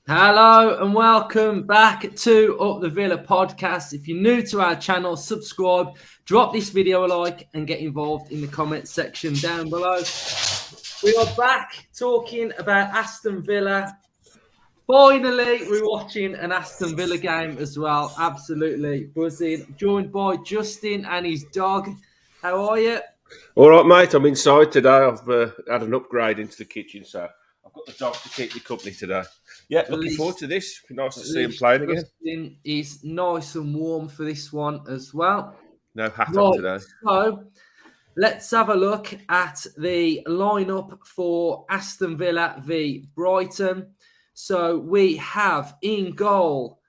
Hello and welcome back to Up the Villa podcast. If you're new to our channel, subscribe, drop this video a like and get involved in the comment section down below. We are back talking about Aston Villa. Finally, we're watching an Aston Villa game as well. Absolutely buzzing. Joined by Justin and his dog. How are you? All right, mate. I'm inside today. I've had an upgrade into the kitchen, so I've got the dog to keep me company today. Yeah, looking forward to this. Nice to see him playing again. Justin is nice and warm for this one as well. No hat on today. So let's have a look at the lineup for Aston Villa v Brighton. So we have in goal.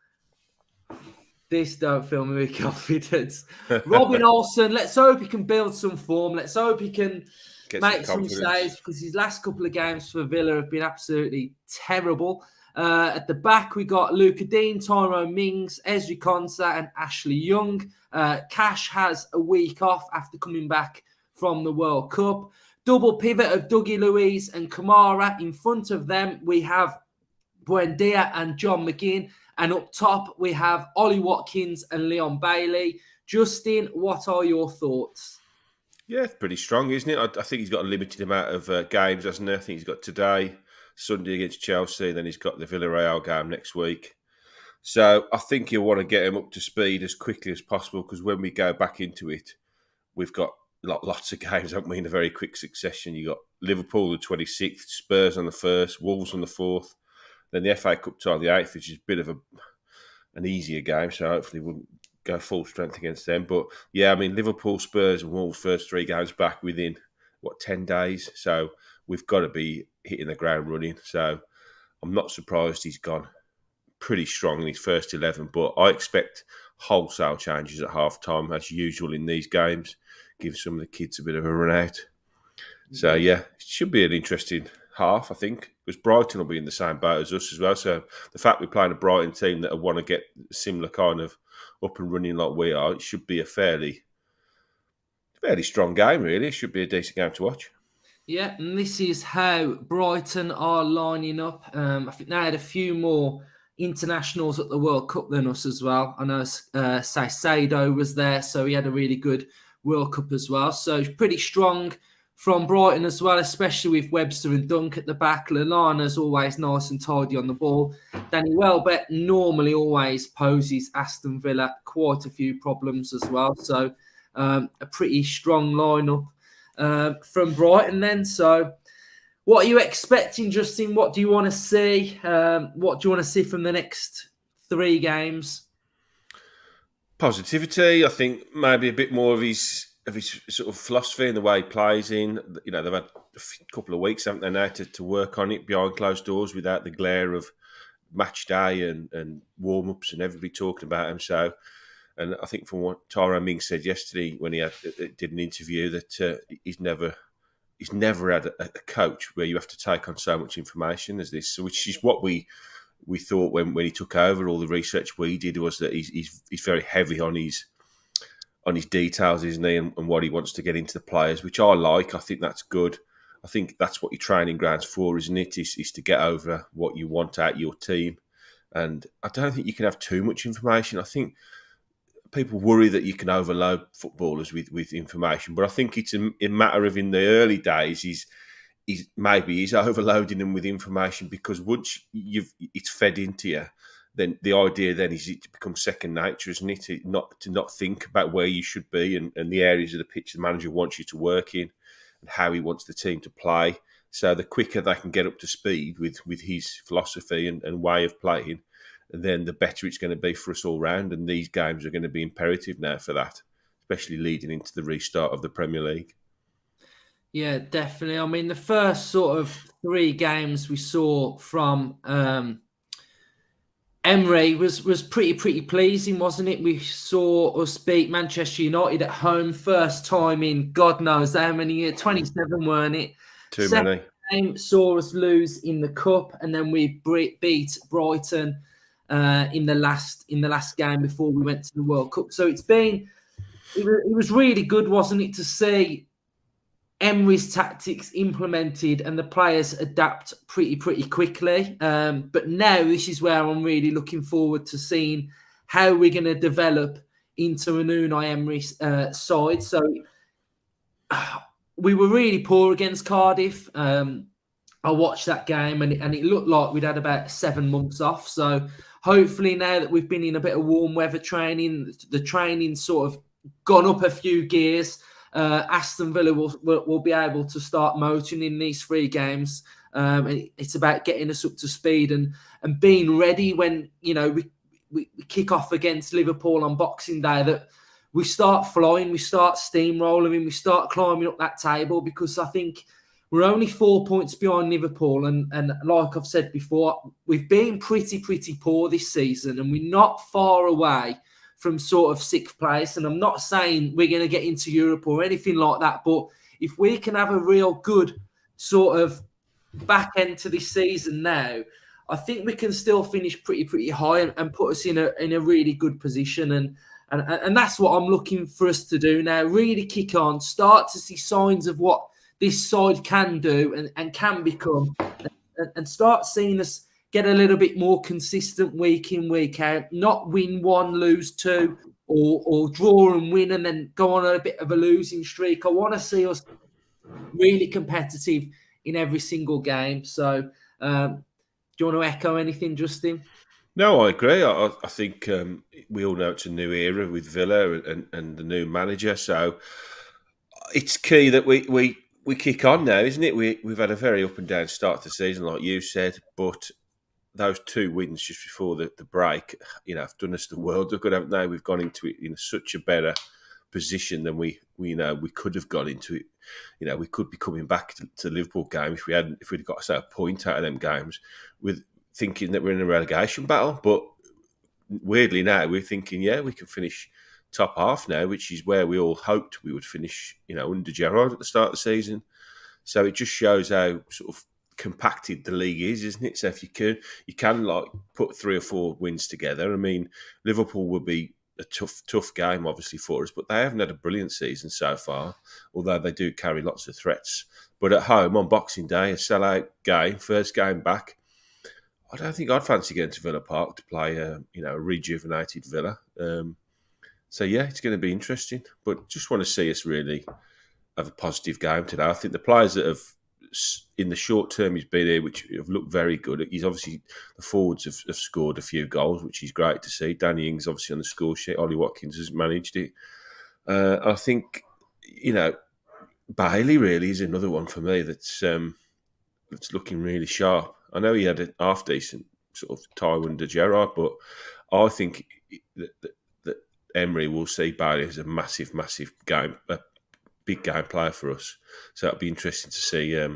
This don't fill me with confidence. Robin Olsen. Let's hope he can build some form. Let's hope he can make some saves, because his last couple of games for Villa have been absolutely terrible. At the back, we got Luca Dean, Tyrone Mings, Ezri Konsa, and Ashley Young. Cash has a week off after coming back from the World Cup. Double pivot of Dougie Luiz and Kamara. In front of them, we have Buendia and John McGinn. And up top, we have Ollie Watkins and Leon Bailey. Justin, what are your thoughts? Yeah, it's pretty strong, isn't it? I think he's got a limited amount of games, hasn't he? I think he's got today, Sunday against Chelsea, then he's got the Villarreal game next week. So I think you'll want to get him up to speed as quickly as possible, because when we go back into it, we've got lots of games, haven't we, in a very quick succession. You've got Liverpool the 26th, Spurs on the 1st, Wolves on the 4th, then the FA Cup tie on the 8th, which is a bit of an easier game, so hopefully we'll go full strength against them. But yeah, I mean, Liverpool, Spurs and Wolves first 3 games back within, 10 days? So we've got to be hitting the ground running. So I'm not surprised he's gone pretty strong in his first 11, but I expect wholesale changes at half-time, as usual in these games. Give some of the kids a bit of a run out. So yeah, it should be an interesting half, I think, because Brighton will be in the same boat as us as well. So the fact we're playing a Brighton team that want to get similar kind of up and running like we are, it should be a fairly strong game, really. It should be a decent game to watch. Yeah, and this is how Brighton are lining up. I think they had a few more internationals at the World Cup than us as well. I know Saicedo was there, so he had a really good World Cup as well. So it's pretty strong from Brighton as well, especially with Webster and Dunk at the back. Lallana's always nice and tidy on the ball. Danny Welbeck normally always poses Aston Villa quite a few problems as well. So a pretty strong lineup from Brighton then. So what are you expecting, Justin? What do you want to see? What do you want to see from the next 3 games? Positivity. I think maybe a bit more of his sort of philosophy and the way he plays in. You know, they've had a couple of weeks, haven't they, now to work on it behind closed doors without the glare of match day and warm-ups and everybody talking about him. So, and I think from what Tyrone Mings said yesterday when he did an interview, that he's never had a coach where you have to take on so much information as this, which is what we thought when he took over. All the research we did was that he's very heavy on his details, isn't he, and what he wants to get into the players, which I like. I think that's good. I think that's what your training ground's for, isn't it? Is to get over what you want out your team. And I don't think you can have too much information. I think people worry that you can overload footballers with information, but I think it's a matter of, in the early days, he's overloading them with information, because once it's fed into you, then the idea then is it to become second nature, isn't it? To not think about where you should be and the areas of the pitch the manager wants you to work in and how he wants the team to play. So the quicker they can get up to speed with his philosophy and way of playing, then the better it's going to be for us all round. And these games are going to be imperative now for that, especially leading into the restart of the Premier League. Yeah, definitely. I mean, the first sort of 3 games we saw from Emery was pretty pleasing, wasn't it? We saw us beat Manchester United at home, first time in God knows how many years, 27, weren't it? Too Second many. Game saw us lose in the Cup, and then we beat Brighton in the last game before we went to the World Cup. So it was really good, wasn't it, to see Emery's tactics implemented and the players adapt pretty quickly. But now this is where I'm really looking forward to seeing how we're going to develop into an Unai Emery side. So we were really poor against Cardiff. I watched that game and it looked like we'd had about 7 months off. So hopefully now that we've been in a bit of warm weather training, the training sort of gone up a few gears. Aston Villa will be able to start motoring in these 3 games. It's about getting us up to speed and being ready when we kick off against Liverpool on Boxing Day, that we start flying, we start steamrolling, we start climbing up that table, because I think we're only 4 points behind Liverpool. And like I've said before, we've been pretty poor this season and we're not far away from sort of 6th place. And I'm not saying we're going to get into Europe or anything like that, but if we can have a real good sort of back end to this season now, I think we can still finish pretty high and put us in a really good position. And that's what I'm looking for us to do now. Really kick on, start to see signs of what this side can do and can become, and start seeing us get a little bit more consistent week in, week out, not win 1, lose 2, or draw and win and then go on a bit of a losing streak. I want to see us really competitive in every single game. So do you want to echo anything, Justin? No, I agree. I think we all know it's a new era with Villa and the new manager. So it's key that we kick on now, isn't it? We've had a very up and down start to the season, like you said, but those 2 wins just before the break, have done us the world of good, haven't they? We've gone into it in such a better position than we could have got into it. We could be coming back to the Liverpool game if we'd got a point out of them games, with thinking that we're in a relegation battle. But weirdly now we're thinking, we can finish top half now, which is where we all hoped we would finish, under Gerrard at the start of the season. So it just shows how sort of compacted the league is, isn't it? So if you can like put 3 or 4 wins together. I mean, Liverpool will be a tough game, obviously, for us, but they haven't had a brilliant season so far, although they do carry lots of threats. But at home on Boxing Day, a sellout game, first game back, I don't think I'd fancy going to Villa Park to play a rejuvenated Villa. So it's going to be interesting, but just want to see us really have a positive game today. I think the players that have, in the short term, he's been here, which have looked very good. He's obviously, the forwards have scored a few goals, which is great to see. Danny Ings obviously on the score sheet. Ollie Watkins has managed it. I think, Bailey really is another one for me that's looking really sharp. I know he had a half decent sort of time under Gerrard, but I think that Emery will see Bailey as a massive game, a big game player for us. So it'll be interesting to see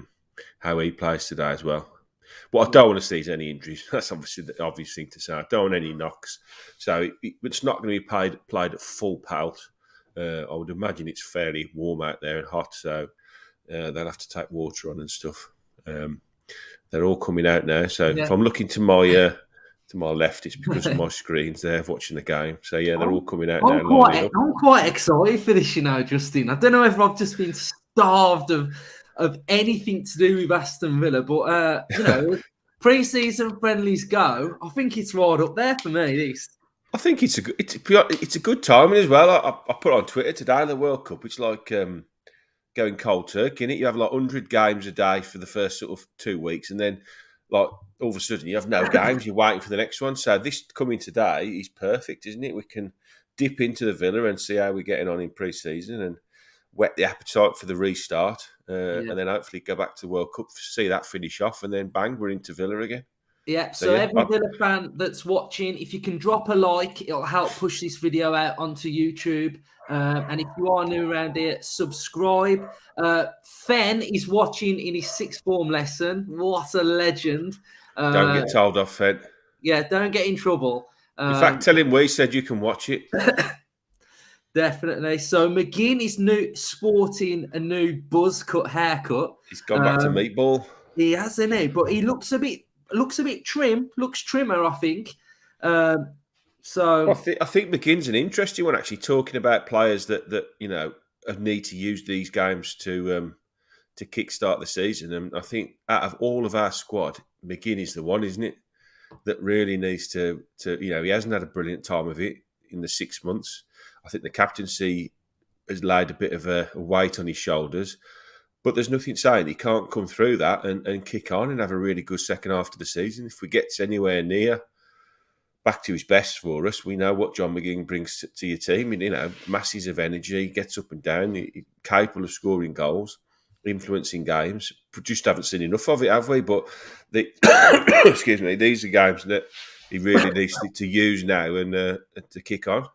how he plays today as well. What I don't want to see is any injuries. That's obviously the obvious thing to say. I don't want any knocks. So it's not going to be played at full pelt. I would imagine it's fairly warm out there and hot, so they'll have to take water on and stuff. They're all coming out now. So if I'm looking to my left, it's because of my screens there watching the game. So they're all coming out now. I'm quite excited for this, Justin. I don't know if I've just been starved of anything to do with Aston Villa, but pre-season friendlies go. I think it's right up there for me. This. I think it's a good timing as well. I put on Twitter today, the World Cup. It's like going cold turkey, innit? You have like 100 games a day for the first sort of 2 weeks, and then like all of a sudden you have no games. You're waiting for the next one. So this coming today is perfect, isn't it? We can dip into the Villa and see how we're getting on in pre-season and whet the appetite for the restart, and then hopefully go back to the World Cup, see that finish off, and then bang, we're into Villa again. Yeah, so every Villa fan that's watching, if you can drop a like, it'll help push this video out onto YouTube. And if you are new around here, subscribe. Fen is watching in his sixth form lesson. What a legend. Don't get told off, Fen. Yeah, don't get in trouble. In fact, tell him we said you can watch it. Definitely. So McGinn is sporting a new buzz cut haircut. He's gone back to meatball. He has, isn't he? But he looks a bit trim. Looks trimmer, I think. So I think McGinn's an interesting one, actually, talking about players that need to use these games to kickstart the season. And I think out of all of our squad, McGinn is the one, isn't it, that really needs to he hasn't had a brilliant time of it in the 6 months. I think the captaincy has laid a bit of a weight on his shoulders, but there's nothing saying he can't come through that and kick on and have a really good second half of the season. If we get anywhere near back to his best for us, we know what John McGinn brings to your team. And, masses of energy, gets up and down, capable of scoring goals, influencing games. Just haven't seen enough of it, have we? But excuse me, these are games that he really needs to use now and to kick on.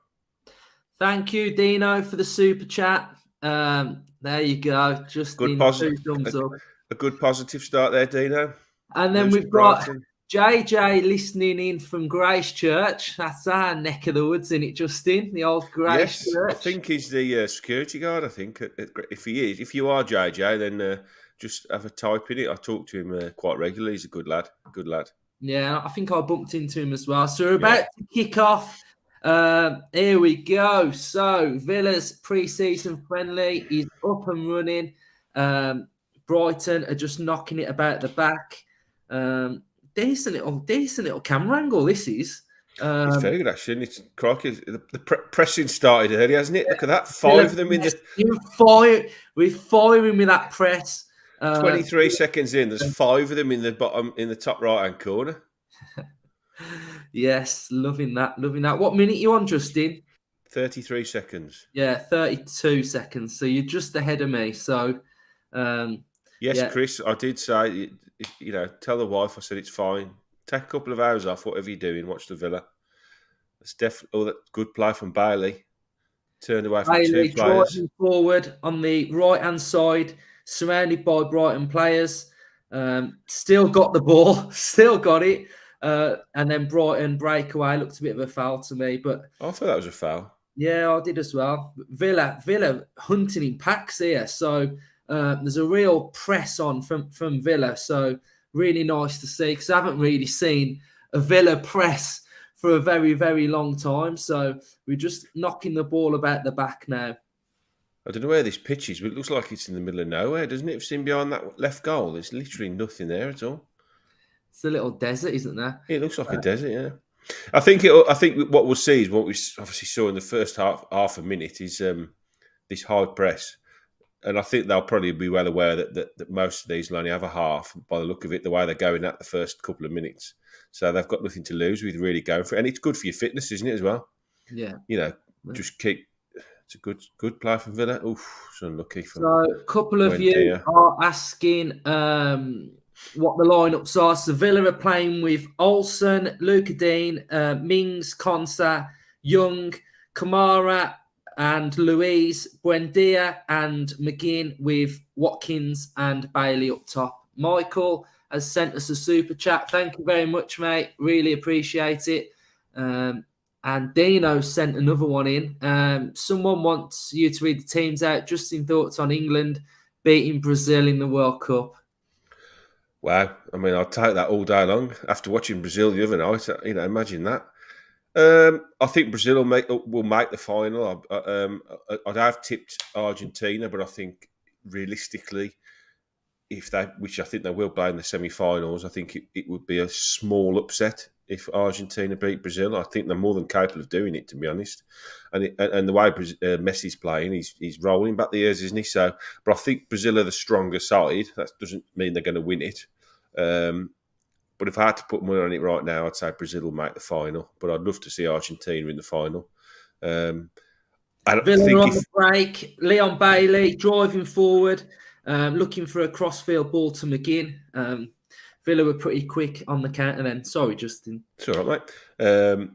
thank you, Dino, for the super chat. There you go. Just good two thumbs up. A good positive start there, Dino. And then we've got JJ listening in from Grace Church. That's our neck of the woods, isn't it, Justin? The old Grace Church. I think he's the security guard. I think if he is, if you are JJ, then just have a type in it. I talk to him quite regularly. He's a good lad. Good lad. Yeah, I think I bumped into him as well. So we're about to kick off. Here we go. So Villa's pre-season friendly is up and running. Brighton are just knocking it about the back. Decent little camera angle. This is. It's very good, actually. It's crikey. The pressing started early, hasn't it? Look at that. Five of them in the. We're firing with that press. 23 seconds in. There's five of them in the top right hand corner. Yes, loving that. What minute are you on, Justin? 33 seconds. Yeah, 32 seconds. So you're just ahead of me. So. Yes, Chris, I did say, tell the wife, I said it's fine. Take a couple of hours off, whatever you're doing, watch the Villa. It's definitely that good play from Bailey. Turned away from two players. Driving forward on the right-hand side, surrounded by Brighton players. Still got the ball, still got it. And then Brighton breakaway looked a bit of a foul to me. But I thought that was a foul. Yeah, I did as well. Villa hunting in packs here. So there's a real press on from Villa. So really nice to see, because I haven't really seen a Villa press for a very, very long time. So we're just knocking the ball about the back now. I don't know where this pitch is, but it looks like it's in the middle of nowhere, doesn't it? If seen behind that left goal, there's literally nothing there at all. It's a little desert, isn't there? It looks like a desert, yeah. I think what we'll see is what we obviously saw in the first half a minute is this high press. And I think they'll probably be well aware that most of these will only have a half by the look of it, the way they're going at the first couple of minutes. So they've got nothing to lose with really going for it. And it's good for your fitness, isn't it, as well? Yeah. Just keep... It's a good play from Villa. Oof, so unlucky. So a couple of you are asking what the lineups are. So Villa are playing with Olsen, Luca Dean, Mings, Konsa, Young, Kamara, and Louise, Buendia, and McGinn, with Watkins and Bailey up top. Michael has sent us a super chat. Thank you very much, mate. Really appreciate it. And Dino sent another one in. Someone wants you to read the teams out. Justin, thoughts on England beating Brazil in the World Cup? Wow. I mean, I'll take that all day long. After watching Brazil the other night, imagine that. I think Brazil will make the final. I'd have tipped Argentina, but I think realistically, which I think they will play in the semi-finals, I think it would be a small upset if Argentina beat Brazil. I think they're more than capable of doing it, to be honest. And the way Messi's playing, he's rolling back the years, isn't he? So, but I think Brazil are the stronger side. That doesn't mean they're going to win it. But if I had to put money on it right now, I'd say Brazil will make the final. But I'd love to see Argentina in the final. Villa on the break. Leon Bailey driving forward, looking for a crossfield ball to McGinn. Villa were pretty quick on the counter then. Sorry, Justin. It's all right, mate.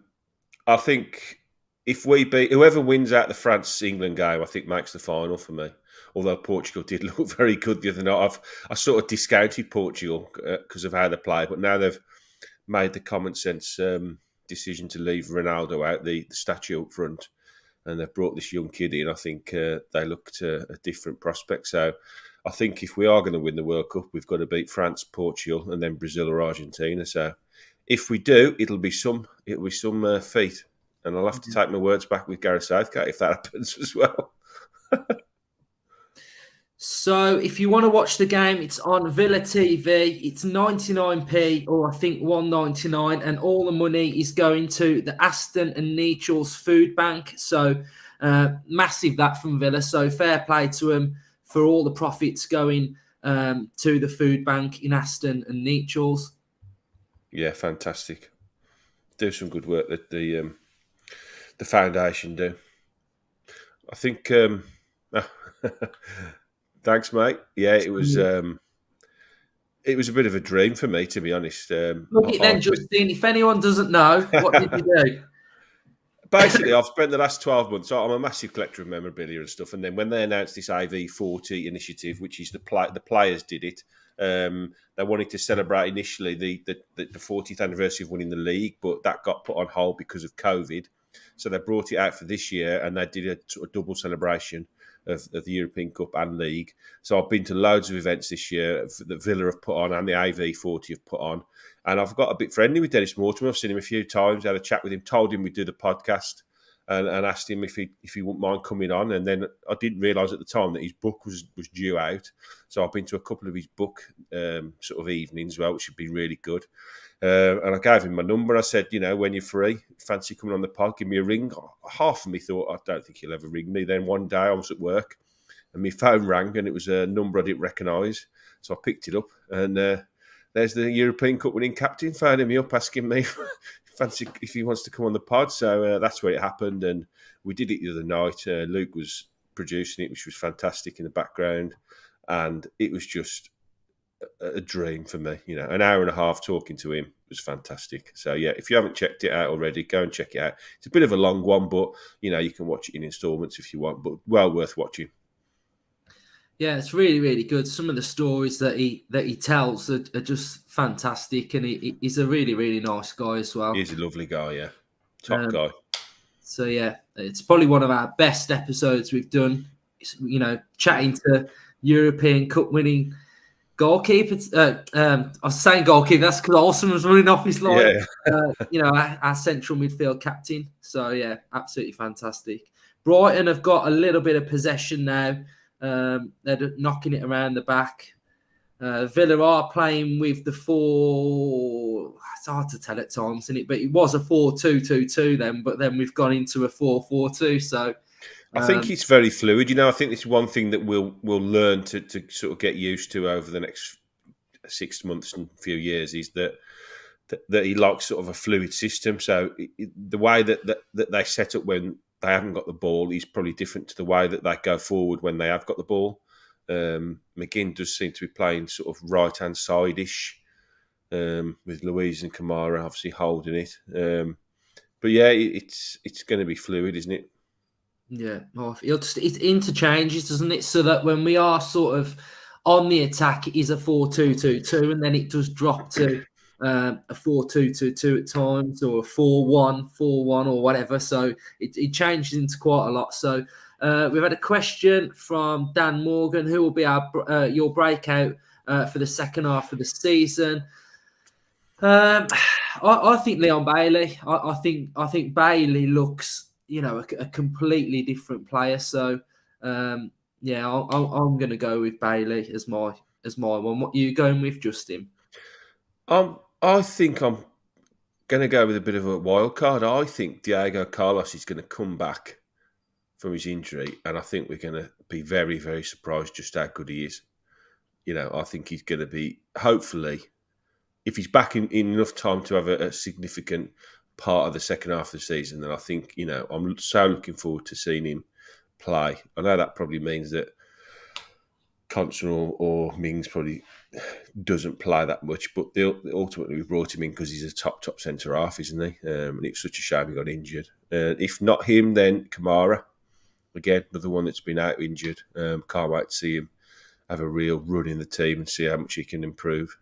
I think if we beat whoever wins out the France-England game, I think makes the final for me. Although Portugal did look very good the other night. I sort of discounted Portugal because of how they play, but now they've made the common sense decision to leave Ronaldo out, the statue up front, and they've brought this young kid in. I think they looked a different prospect. So I think if we are going to win the World Cup, we've got to beat France, Portugal, and then Brazil or Argentina. So if we do, it'll be some feat, and I'll have to take my words back with Gareth Southgate if that happens as well. So if you want to watch the game, it's on Villa TV. It's 99p or I think 1.99, and all the money is going to the Aston and Nechel's food bank. So massive that from Villa. So fair play to them for all the profits going to the food bank in Aston and Nechel's. Yeah, fantastic. Do some good work that the foundation do. I think. Thanks, mate. Yeah, it was a bit of a dream for me, to be honest. Look it then, Justin. If anyone doesn't know, what did you do? Basically, I've spent the last 12 months. I'm a massive collector of memorabilia and stuff. And then when they announced this AV40 initiative, which is the players did it, they wanted to celebrate initially the 40th anniversary of winning the league, but that got put on hold because of COVID. So they brought it out for this year, and they did a sort of double celebration of the European Cup and League. So I've been to loads of events this year that Villa have put on and the AV40 have put on. And I've got a bit friendly with Dennis Mortimer. I've seen him a few times, had a chat with him, told him we'd do the podcast and asked him if he wouldn't mind coming on. And then I didn't realise at the time that his book was due out. So I've been to a couple of his book sort of evenings as well, which have been really good. And I gave him my number. I said, when you're free, fancy coming on the pod, give me a ring. Half of me thought, I don't think he'll ever ring me. Then one day I was at work and my phone rang and it was a number I didn't recognise. So I picked it up and there's the European Cup winning captain phoning me up asking me fancy if he wants to come on the pod. So that's where it happened. And we did it the other night. Luke was producing it, which was fantastic in the background. And it was just a dream for me. An hour and a half talking to him was fantastic. So yeah, if you haven't checked it out already, go and check it out. It's a bit of a long one, but you can watch it in installments if you want, but well worth watching. Yeah, it's really, really good. Some of the stories that he tells are just fantastic, and he's a really, really nice guy as well. He's a lovely guy, yeah. Top guy. So yeah, it's probably one of our best episodes we've done. Chatting to European Cup winning goalkeeper. I was saying goalkeeper. That's because Olsen was running off his line. Yeah. Our central midfield captain. So yeah, absolutely fantastic. Brighton have got a little bit of possession now. They're knocking it around the back. Villa are playing with the 4. It's hard to tell at times, isn't it? But it was a 4-2-2-2 then. But then we've gone into a 4-4-2. So I think it's very fluid. I think it's one thing that we'll learn to sort of get used to over the next 6 months and few years is that he likes sort of a fluid system. So the way that they set up when they haven't got the ball is probably different to the way that they go forward when they have got the ball. McGinn does seem to be playing sort of right-hand side-ish with Louise and Kamara obviously holding it. But yeah, it's going to be fluid, isn't it? Yeah, it interchanges, doesn't it? So that when we are sort of on the attack, it is a 4-2-2-2, and then it does drop to a 4-2-2-2 at times, or a 4-1-4-1 or whatever. So it changes into quite a lot. So we've had a question from Dan Morgan, who will be your breakout for the second half of the season. I think Leon Bailey. I think Bailey looks, a completely different player. So yeah, I'm going to go with Bailey as my one. What are you going with, Justin? I think I'm going to go with a bit of a wild card. I think Diego Carlos is going to come back from his injury, and I think we're going to be very, very surprised just how good he is. I think he's going to be, hopefully, if he's back in enough time to have a significant part of the second half of the season, then I think, I'm so looking forward to seeing him play. I know that probably means that Constant or Mings probably doesn't play that much, but ultimately we brought him in because he's a top centre half, isn't he? And it's such a shame he got injured. If not him, then Kamara, again, another one that's been out injured. Can't wait to see him have a real run in the team and see how much he can improve.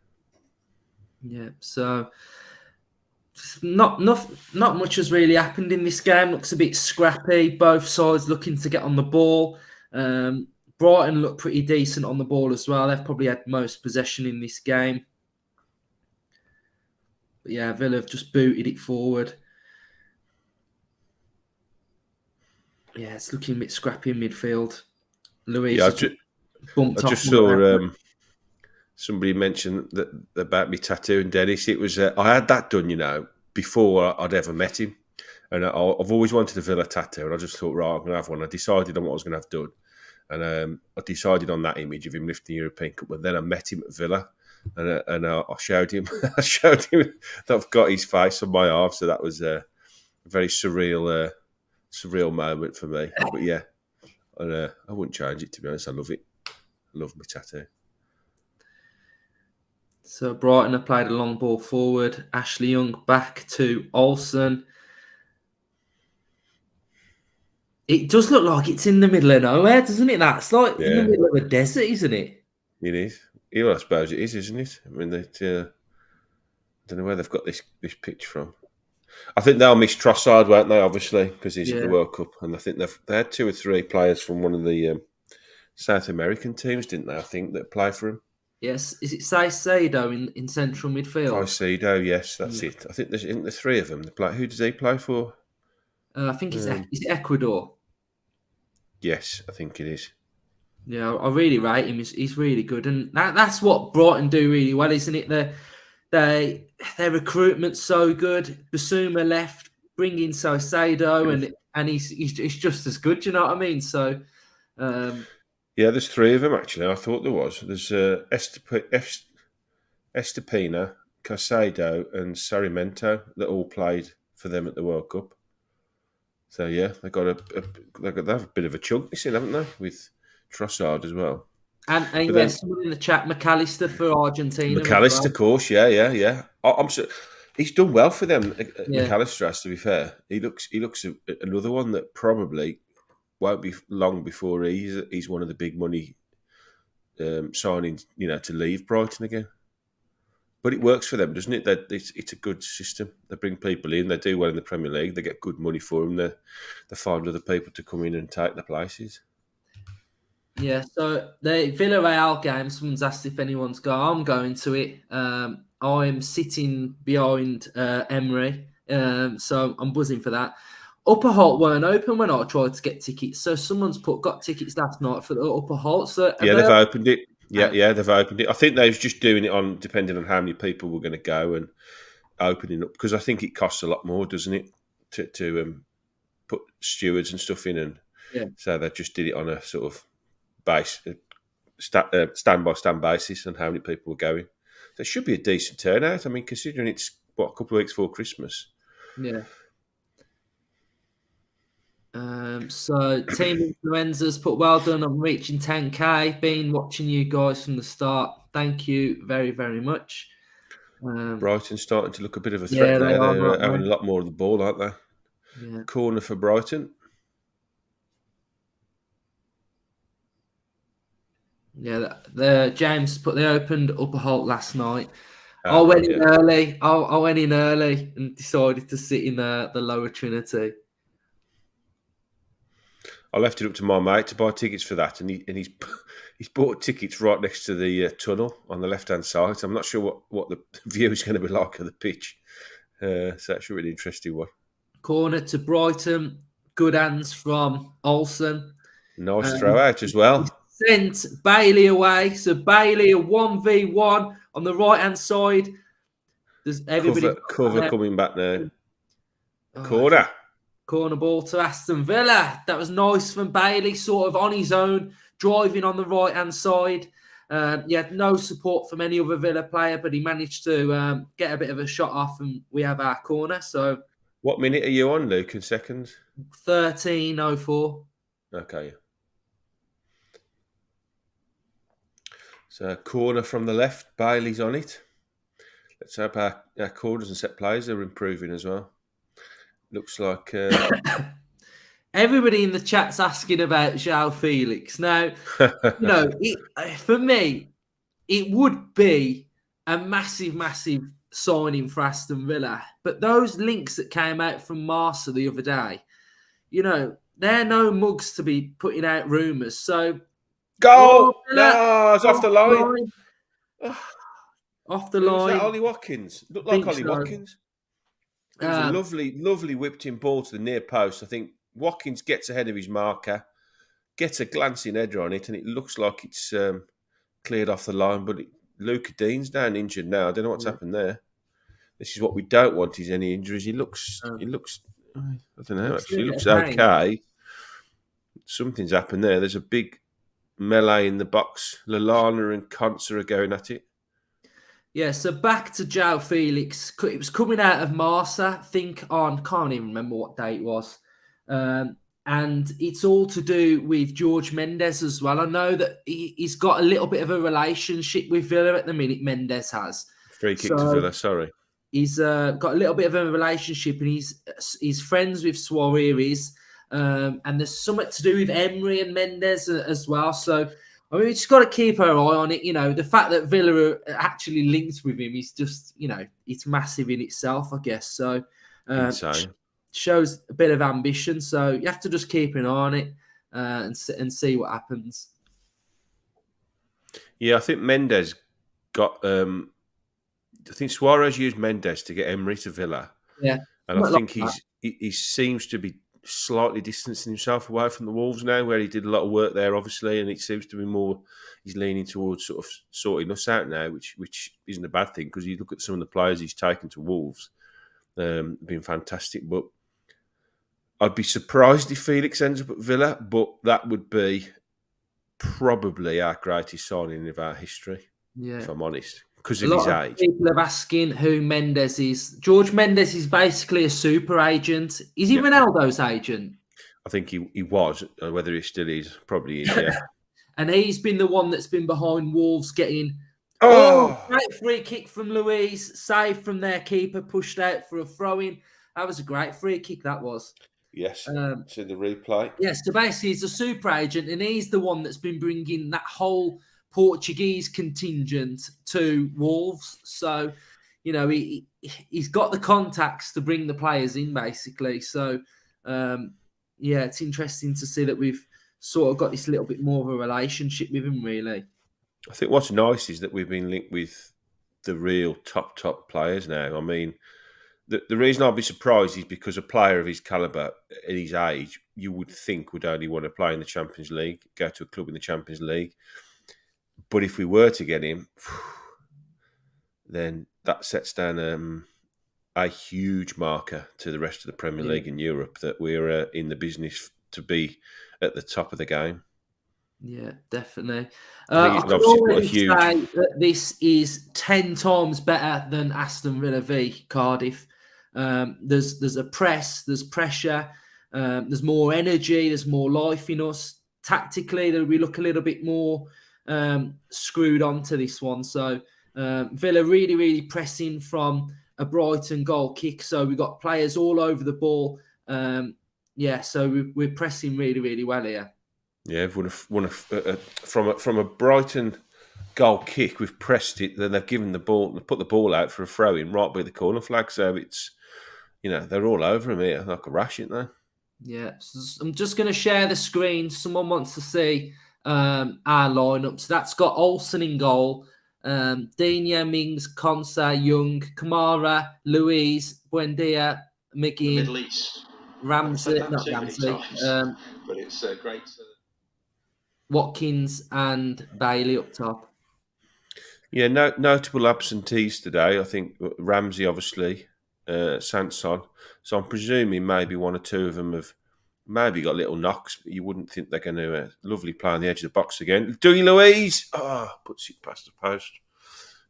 Yeah, so not much has really happened in this game. Looks a bit scrappy. Both sides looking to get on the ball. Brighton look pretty decent on the ball as well. They've probably had most possession in this game. But yeah, Villa have just booted it forward. Yeah, it's looking a bit scrappy in midfield. Luis Yeah, has just bumped I off just my saw way. somebody mentioned that about me tattoo and Dennis. It was I had that done, before I'd ever met him, and I've always wanted a Villa tattoo, and I just thought, right, I'm gonna have one. I decided on what I was gonna have done, and I decided on that image of him lifting the European Cup. But then I met him at Villa, and I showed him, I showed him that I've got his face on my arm. So that was a very surreal moment for me. But yeah, and I wouldn't change it, to be honest. I love it. I love my tattoo. So Brighton have played a long ball forward. Ashley Young back to Olsen. It does look like it's in the middle of nowhere, doesn't it? That's like in the Yeah, middle of a desert, isn't it? it is. Yeah, I suppose it is, isn't it? I mean, I don't know where they've got this pitch from. I think they'll miss Trossard, won't they? Obviously, because he's at the Yeah. World Cup, and I think they had 2 or 3 players from one of the South American teams, didn't they? I think that play for him. Yes. Is it Saicedo in central midfield? Caicedo, yes, that's Yeah. it. I think isn't the 3 of them. They play. Who does he play for? I think it's is it Ecuador. Yes, I think it is. Yeah, I really rate him. He's really good, and that's what Brighton do really well, isn't it? Their recruitment's so good. Basuma left, bring in Saicedo, and he's just as good. You know what I mean? So, Yeah, there's 3 of them actually. I thought there was. There's Estepina, Caicedo, and Sarmiento that all played for them at the World Cup. So yeah, they have a bit of a chunk this in, haven't they? With Trossard as well. and But yeah, then someone in the chat, McAllister for Argentina as McAllister, well. of course, yeah. I'm sure he's done well for them. Yeah, McAllister has to be fair. He looks another one that probably won't be long before he's one of the big money signings, to leave Brighton again. But it works for them, doesn't it? It's a good system. They bring people in. They do well in the Premier League. They get good money for them. They find other people to come in and take their places. yeah. So the Villarreal game. Someone's asked if anyone's going. I'm going to it. I'm sitting behind Emery, so I'm buzzing for that. Upper Holt weren't open when I tried to get tickets, so someone's got tickets last night for the Upper Holt. So Yeah, they've opened it. Yeah, okay. they've opened it. I think they was just doing it on depending on how many people were going to go and opening up, because I think it costs a lot more, doesn't it, to put stewards and stuff in, and Yeah. so they just did it on a sort of stand by stand basis on how many people were going. There should be a decent turnout. I mean, considering it's a couple of weeks before Christmas. Yeah. So team influencers put well done on reaching 10k. Been watching you guys from the start. Thank you very, very much. Brighton starting to look a bit of a Yeah, threat they there. are, They're aren't having a lot more of the ball, aren't they? they? Yeah. Corner for Brighton. Yeah, the James they opened Upper Holt last night. I Right, went in early. I went in early and decided to sit in the lower Trinity. I left it up to my mate to buy tickets for that, and he's bought tickets right next to the tunnel on the left hand side. So I'm not sure what the view is going to be like of the pitch. So that's a really interesting one. Corner to Brighton. Good hands from Olsen. Nice throw out as well. Sent Bailey away. So Bailey a 1v1 on the right hand side. There's everybody Cover coming back now. Corner ball to Aston Villa. That was nice from Bailey, sort of on his own, driving on the right hand side. He had no support from any other Villa player, but he managed to get a bit of a shot off, and we have our corner. So, what minute are you on, Luke? In seconds? 13:04. Okay. So corner from the left, Bailey's on it. Let's hope our corners and set plays are improving as well. Looks like everybody in the chat's asking about João Felix. Now, for me, it would be a massive, massive signing for Aston Villa. But those links that came out from Marsa the other day, they're no mugs to be putting out rumours. So, goal! No, it's off the line. off the Who was that? line. Ollie Watkins. Looked I like think Ollie so. Watkins. It was a lovely whipped-in ball to the near post. I think Watkins gets ahead of his marker, gets a glancing header on it, and it looks like it's cleared off the line. But Luca Dean's down injured now. I don't know what's happened there. This is what we don't want: is any injuries. He looks. I don't know. Actually, he looks okay. Something's happened there. There's a big melee in the box. Lallana and Konsa are going at it. Yeah, so back to João Felix. It was coming out of Marsa, I think can't even remember what day it was. And it's all to do with George Mendes as well. I know that he's got a little bit of a relationship with Villa at the minute, Mendes has. Free kick to Villa, sorry. He's got a little bit of a relationship and he's friends with Suarez. And there's something to do with Emery and Mendes as well. So, I mean, we just got to keep our eye on it. You know, the fact that Villa are actually linked with him is just, you know, it's massive in itself, I guess. So, insane. Shows a bit of ambition. So you have to just keep an eye on it and see what happens. Yeah, I think Mendes got. I think Suarez used Mendes to get Emery to Villa. Yeah, and I think he seems to be slightly distancing himself away from the Wolves now, where he did a lot of work there, obviously, and it seems to be more. He's leaning towards sort of sorting us out now, which isn't a bad thing because you look at some of the players he's taken to Wolves, been fantastic. But I'd be surprised if Felix ends up at Villa, but that would be probably our greatest signing of our history, if I'm honest, because of his age. People are asking who Mendes is. George Mendes is basically a super agent. Is he Ronaldo's agent? I think he was. Whether he still is, probably is, yeah. And he's been the one that's been behind Wolves getting... great free kick from Luiz, saved from their keeper, pushed out for a throw-in. That was a great free kick, that was. Yes, to the replay. Yes, so basically he's a super agent and he's the one that's been bringing that whole Portuguese contingent to Wolves. So, you know, he's got the contacts to bring the players in, basically. So, yeah, it's interesting to see that we've sort of got this little bit more of a relationship with him, really. I think what's nice is that we've been linked with the real top players now. I mean, the reason I'd be surprised is because a player of his calibre at his age, you would think would only want to play in the Champions League, go to a club in the Champions League. But if we were to get him, then that sets down a huge marker to the rest of the Premier League in Europe that we're in the business to be at the top of the game. Yeah, definitely. I can already say that this is 10 times better than Aston Villa v Cardiff. There's a press, there's pressure, there's more energy, there's more life in us. Tactically, we look a little bit more screwed onto this one. So Villa really pressing from a Brighton goal kick. So we've got players all over the ball. So we're pressing really well here. Yeah, we've won from a Brighton goal kick. We've pressed it, then they've given the ball, put the ball out for a throw in right by the corner flag. So it's, you know, they're all over him here like a rash, aren't they? Yeah, so I'm just going to share the screen. Someone wants to see our lineup. So that's got Olsen in goal, Dina, Mings, Konsa, Young, Kamara, Luiz, Buendia, McGinn, Middle East. Ramsey, not Ramsey, but it's great. Watkins and Bailey up top. Yeah, notable absentees today. I think Ramsey, obviously, Sanson. So I'm presuming maybe one or two of them have maybe got little knocks, but you wouldn't think they're going to lovely play on the edge of the box again. Dewey Luiz, puts it past the post.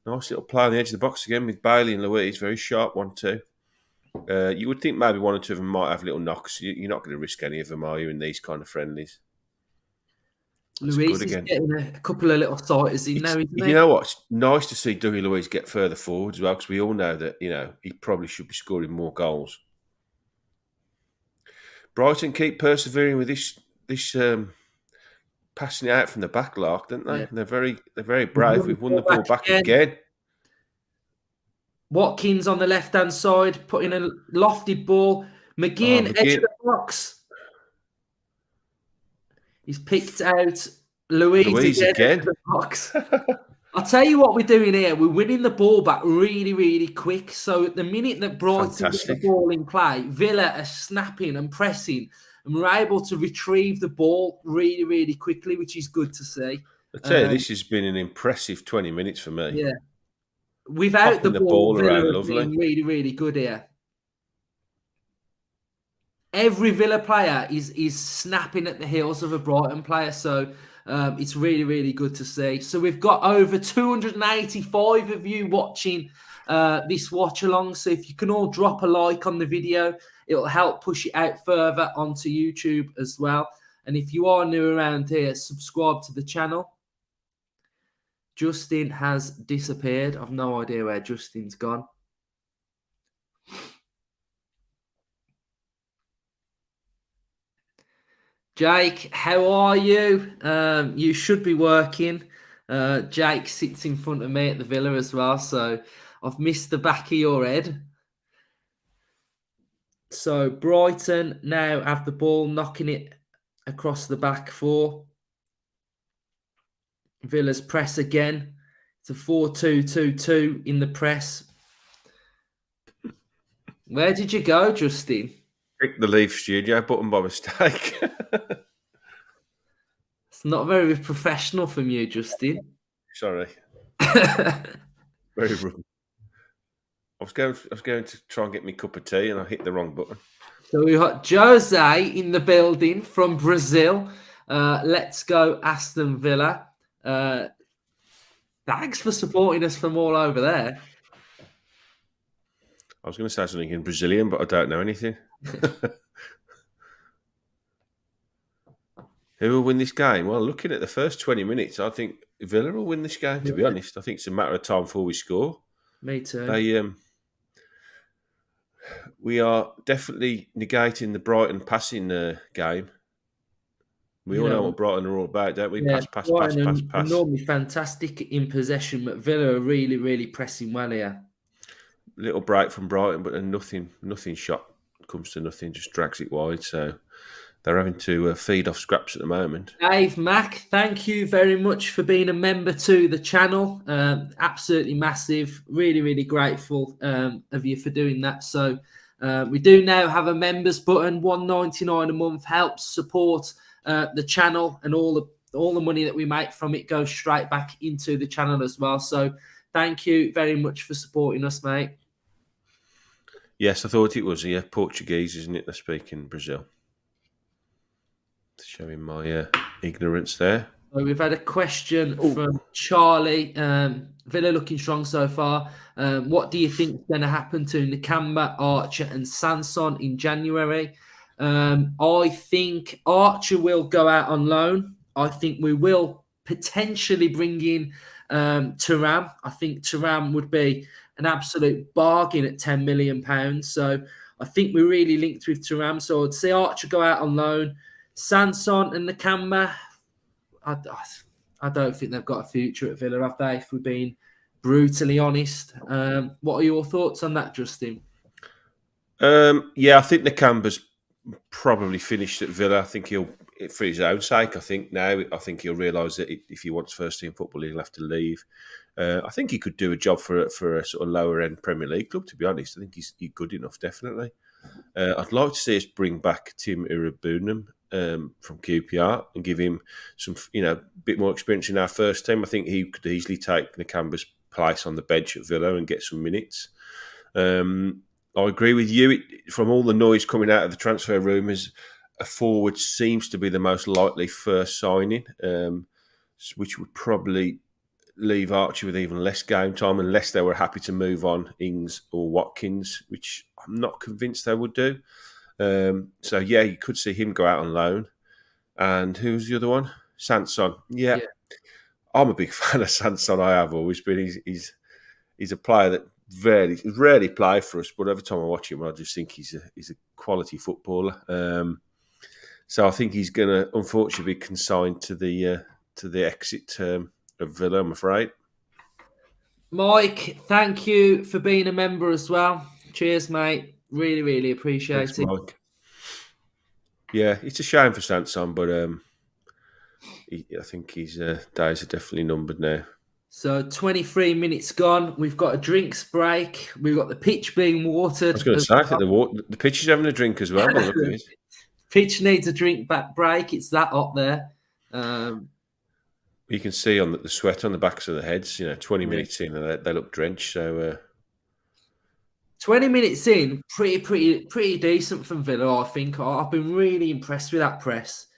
Nice little play on the edge of the box again with Bailey and Luiz. Very sharp 1-2. You would think maybe one or two of them might have little knocks. You're not going to risk any of them, are you, in these kind of friendlies? Luiz is getting a couple of little sighters in there, isn't he? You know what? It's nice to see Dewey Luiz get further forward as well, because we all know that, you know, he probably should be scoring more goals. Brighton keep persevering with this passing it out from the back, Lark, don't they? Yeah. They're very brave. We've won the ball back again. Watkins on the left-hand side, putting a lofted ball. McGinn, edge of the box. He's picked out Luiz again. The box. I'll tell you what we're doing here. We're winning the ball back really, really quick. So at the minute that Brighton get the ball in play, Villa are snapping and pressing, and we're able to retrieve the ball really, really quickly, which is good to see. I tell you, this has been an impressive 20 minutes for me. Yeah. Without Popping the ball, Villa around, have lovely. been really, really good here. Every Villa player is snapping at the heels of a Brighton player, so it's really, really good to see. So we've got over 285 of you watching this watch along. So if you can all drop a like on the video, it'll help push it out further onto YouTube as well. And if you are new around here, subscribe to the channel. Justin has disappeared. I've no idea where Justin's gone. Jake, how are you? You should be working. Jake sits in front of me at the Villa as well, so I've missed the back of your head. So Brighton now have the ball, knocking it across the back four. Villa's press again. It's a 4-2-2-2 in the press. Where did you go, Justin? Click the Leave Studio button by mistake. It's not very professional from you, Justin. Sorry. Very rude. I was going to try and get me a cup of tea and I hit the wrong button. So we've got Jose in the building from Brazil. Let's go Aston Villa. Thanks for supporting us from all over there. I was going to say something in Brazilian, but I don't know anything. Who will win this game? Well, looking at the first 20 minutes, I think Villa will win this game, to be honest. I think it's a matter of time before we score. Me too. We are definitely negating the Brighton passing game. We all know what Brighton are all about, don't we? Yeah, Pass. Normally fantastic in possession, but Villa are really, really pressing well here. Little break from Brighton, but then nothing shot comes to nothing, just drags it wide. So they're having to feed off scraps at the moment. Dave Mack, thank you very much for being a member to the channel. Absolutely massive. Really, really grateful of you for doing that. So we do now have a members button. $1.99 a month helps support the channel, and all the money that we make from it goes straight back into the channel as well. So thank you very much for supporting us, mate. Yes, I thought it was Portuguese, isn't it? They speak in Brazil. Showing my ignorance there. So we've had a question from Charlie. Villa looking strong so far. What do you think is going to happen to Nakamba, Archer and Sanson in January? I think Archer will go out on loan. I think we will potentially bring in Thuram. I think Thuram would be an absolute bargain at £10 million. So I think we're really linked with Thuram. So I'd say Archer go out on loan. Sanson and Nakamba, I don't think they've got a future at Villa, have they? If we're being brutally honest. What are your thoughts on that, Justin? Yeah, I think Nakamba's probably finished at Villa. I think he'll, for his own sake, I think he'll realise that if he wants first team football, he'll have to leave. I think he could do a job for a sort of lower end Premier League club, to be honest. I think he's good enough, definitely. I'd like to see us bring back Tim Irabunam from QPR and give him some, bit more experience in our first team. I think he could easily take Nakamba's place on the bench at Villa and get some minutes. I agree with you. From all the noise coming out of the transfer rumours, a forward seems to be the most likely first signing, which would probably leave Archie with even less game time unless they were happy to move on Ings or Watkins, which I'm not convinced they would do. So, yeah, you could see him go out on loan. And who's the other one? Sanson. Yeah. I'm a big fan of Sanson. I have always been. He's a player that rarely play for us, but every time I watch him, I just think he's a quality footballer. So I think he's going to unfortunately be consigned to the exit term of Villa, I'm afraid. Mike, thank you for being a member as well. Cheers, mate. Really, really appreciate it. Mike. Yeah, it's a shame for Sanson, but I think his days are definitely numbered now. So 23 minutes gone. We've got a drinks break. We've got the pitch being watered. I was going to say, I think the pitch is having a drink as well, by the look of it. Pitch needs a drink back break. It's that up there. You can see on the sweat on the backs of the heads, 20 minutes in and they look drenched. So 20 minutes in, pretty decent from Villa, I think. I've been really impressed with that press.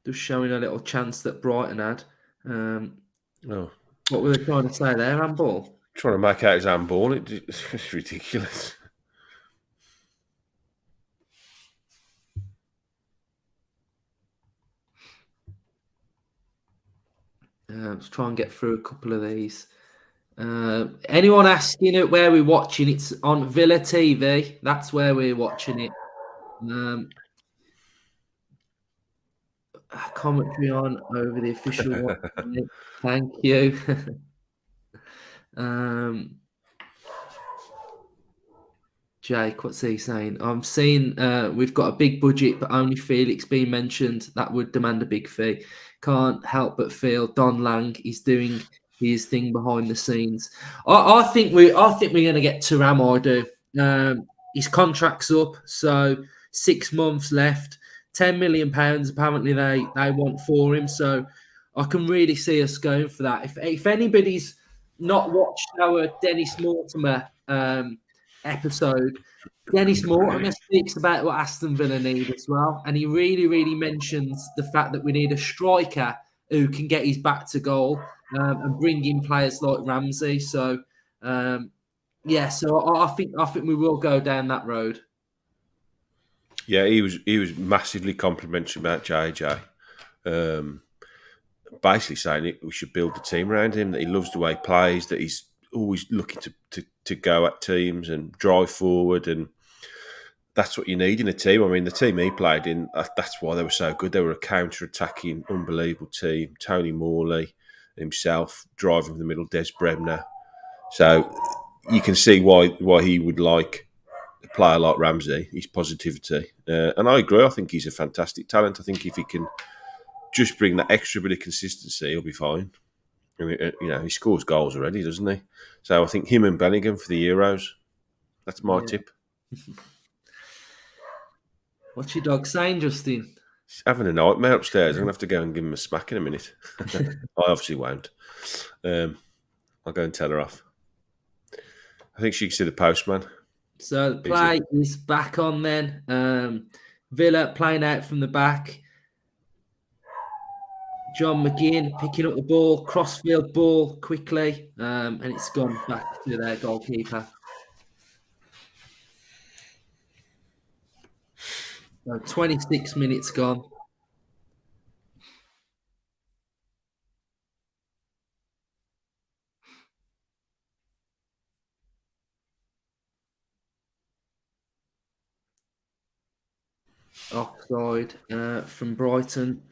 Just showing a little chance that Brighton had. What were they trying to say there, handball? Trying to make out his handball. It's ridiculous. Let's try and get through a couple of these. Anyone asking it where we're watching? It's on Villa TV. That's where we're watching it. Commentary on over the official one. Thank you. Jake, what's he saying? I'm seeing we've got a big budget, but only Felix being mentioned. That would demand a big fee. Can't help but feel Don Lang is doing his thing behind the scenes. I think we're going to get Thuram. I do. His contract's up, so 6 months left. £10 million apparently they want for him. So I can really see us going for that. If anybody's not watched our Dennis Mortimer episode, Dennis Mortimer speaks about what Aston Villa need as well. And he really mentions the fact that we need a striker who can get his back to goal and bring in players like Ramsey. So, so I think we will go down that road. Yeah, he was massively complimentary about JJ. Basically saying we should build the team around him, that he loves the way he plays, that he's always looking to go at teams and drive forward, and that's what you need in a team. I mean, the team he played in, that's why they were so good. They were a counter-attacking, unbelievable team. Tony Morley himself driving from the middle, Des Bremner. So you can see why he would like a player like Ramsey, his positivity. And I agree. I think he's a fantastic talent. I think if he can just bring that extra bit of consistency, he'll be fine. I mean, he scores goals already, doesn't he? So I think him and Bellingham for the Euros. That's my tip. What's your dog saying, Justin? He's having a nightmare upstairs. I'm going to have to go and give him a smack in a minute. I obviously won't. I'll go and tell her off. I think she can see the postman. So the play is back on then. Villa playing out from the back. John McGinn picking up the ball, crossfield ball quickly, and it's gone back to their goalkeeper. So 26 minutes gone. Offside from Brighton.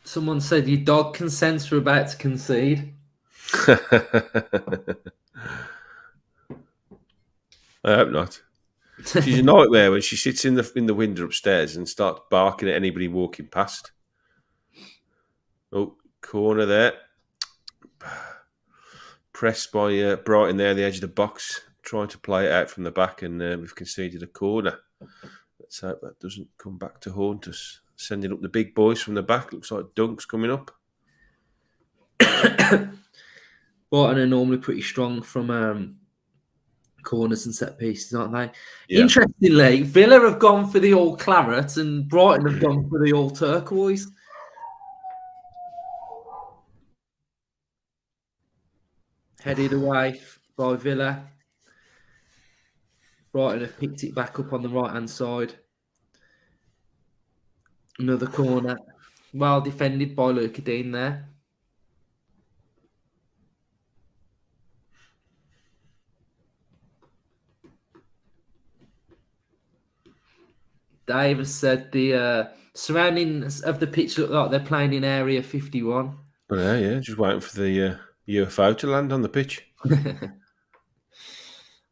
Someone said your dog can sense we're about to concede. I hope not. She's a nightmare when she sits in the window upstairs and starts barking at anybody walking past. Oh, corner there. Pressed by Brighton there, the edge of the box, trying to play it out from the back, and we've conceded a corner. Let's hope that doesn't come back to haunt us. Sending up the big boys from the back. Looks like Dunk's coming up. Brighton are normally pretty strong from corners and set pieces, aren't they? Yeah. Interestingly, Villa have gone for the all claret and Brighton have gone for the all turquoise. Headed away by Villa. Brighton have picked it back up on the right-hand side. Another corner. Well defended by Luca Dean there. Dave has said the surroundings of the pitch look like they're playing in Area 51. Oh, yeah, just waiting for the UFO to land on the pitch.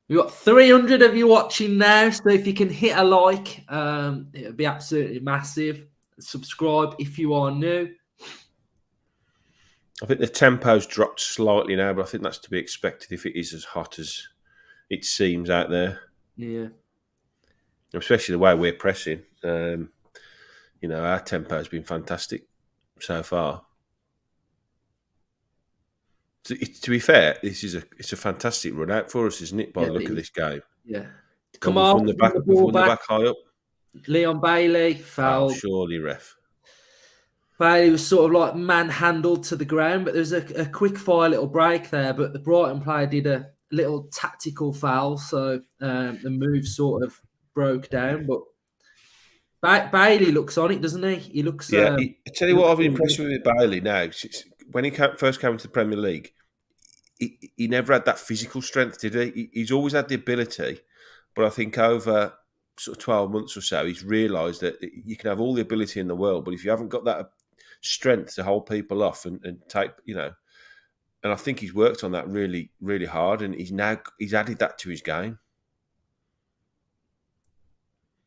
We've got 300 of you watching now, so if you can hit a like, it would be absolutely massive. Subscribe if you are new. I think the tempo's dropped slightly now, but I think that's to be expected if it is as hot as it seems out there. Yeah. Especially the way we're pressing. Our tempo has been fantastic so far. To be fair, it's a fantastic run out for us, isn't it? By the look of this game. Yeah. Come on, we've won the back high up. Leon Bailey fouled. Oh, surely, ref. Bailey was sort of like manhandled to the ground, but there was a quick fire little break there. But the Brighton player did a little tactical foul, so the move sort of broke down. But Bailey looks on it, doesn't he? He looks. Yeah, I tell you what, I've been impressed with Bailey now. When he first came into the Premier League, he never had that physical strength, did he? He's always had the ability, but I think over sort of 12 months or so, he's realised that you can have all the ability in the world, but if you haven't got that strength to hold people off and take, and I think he's worked on that really, really hard, and he's added that to his game.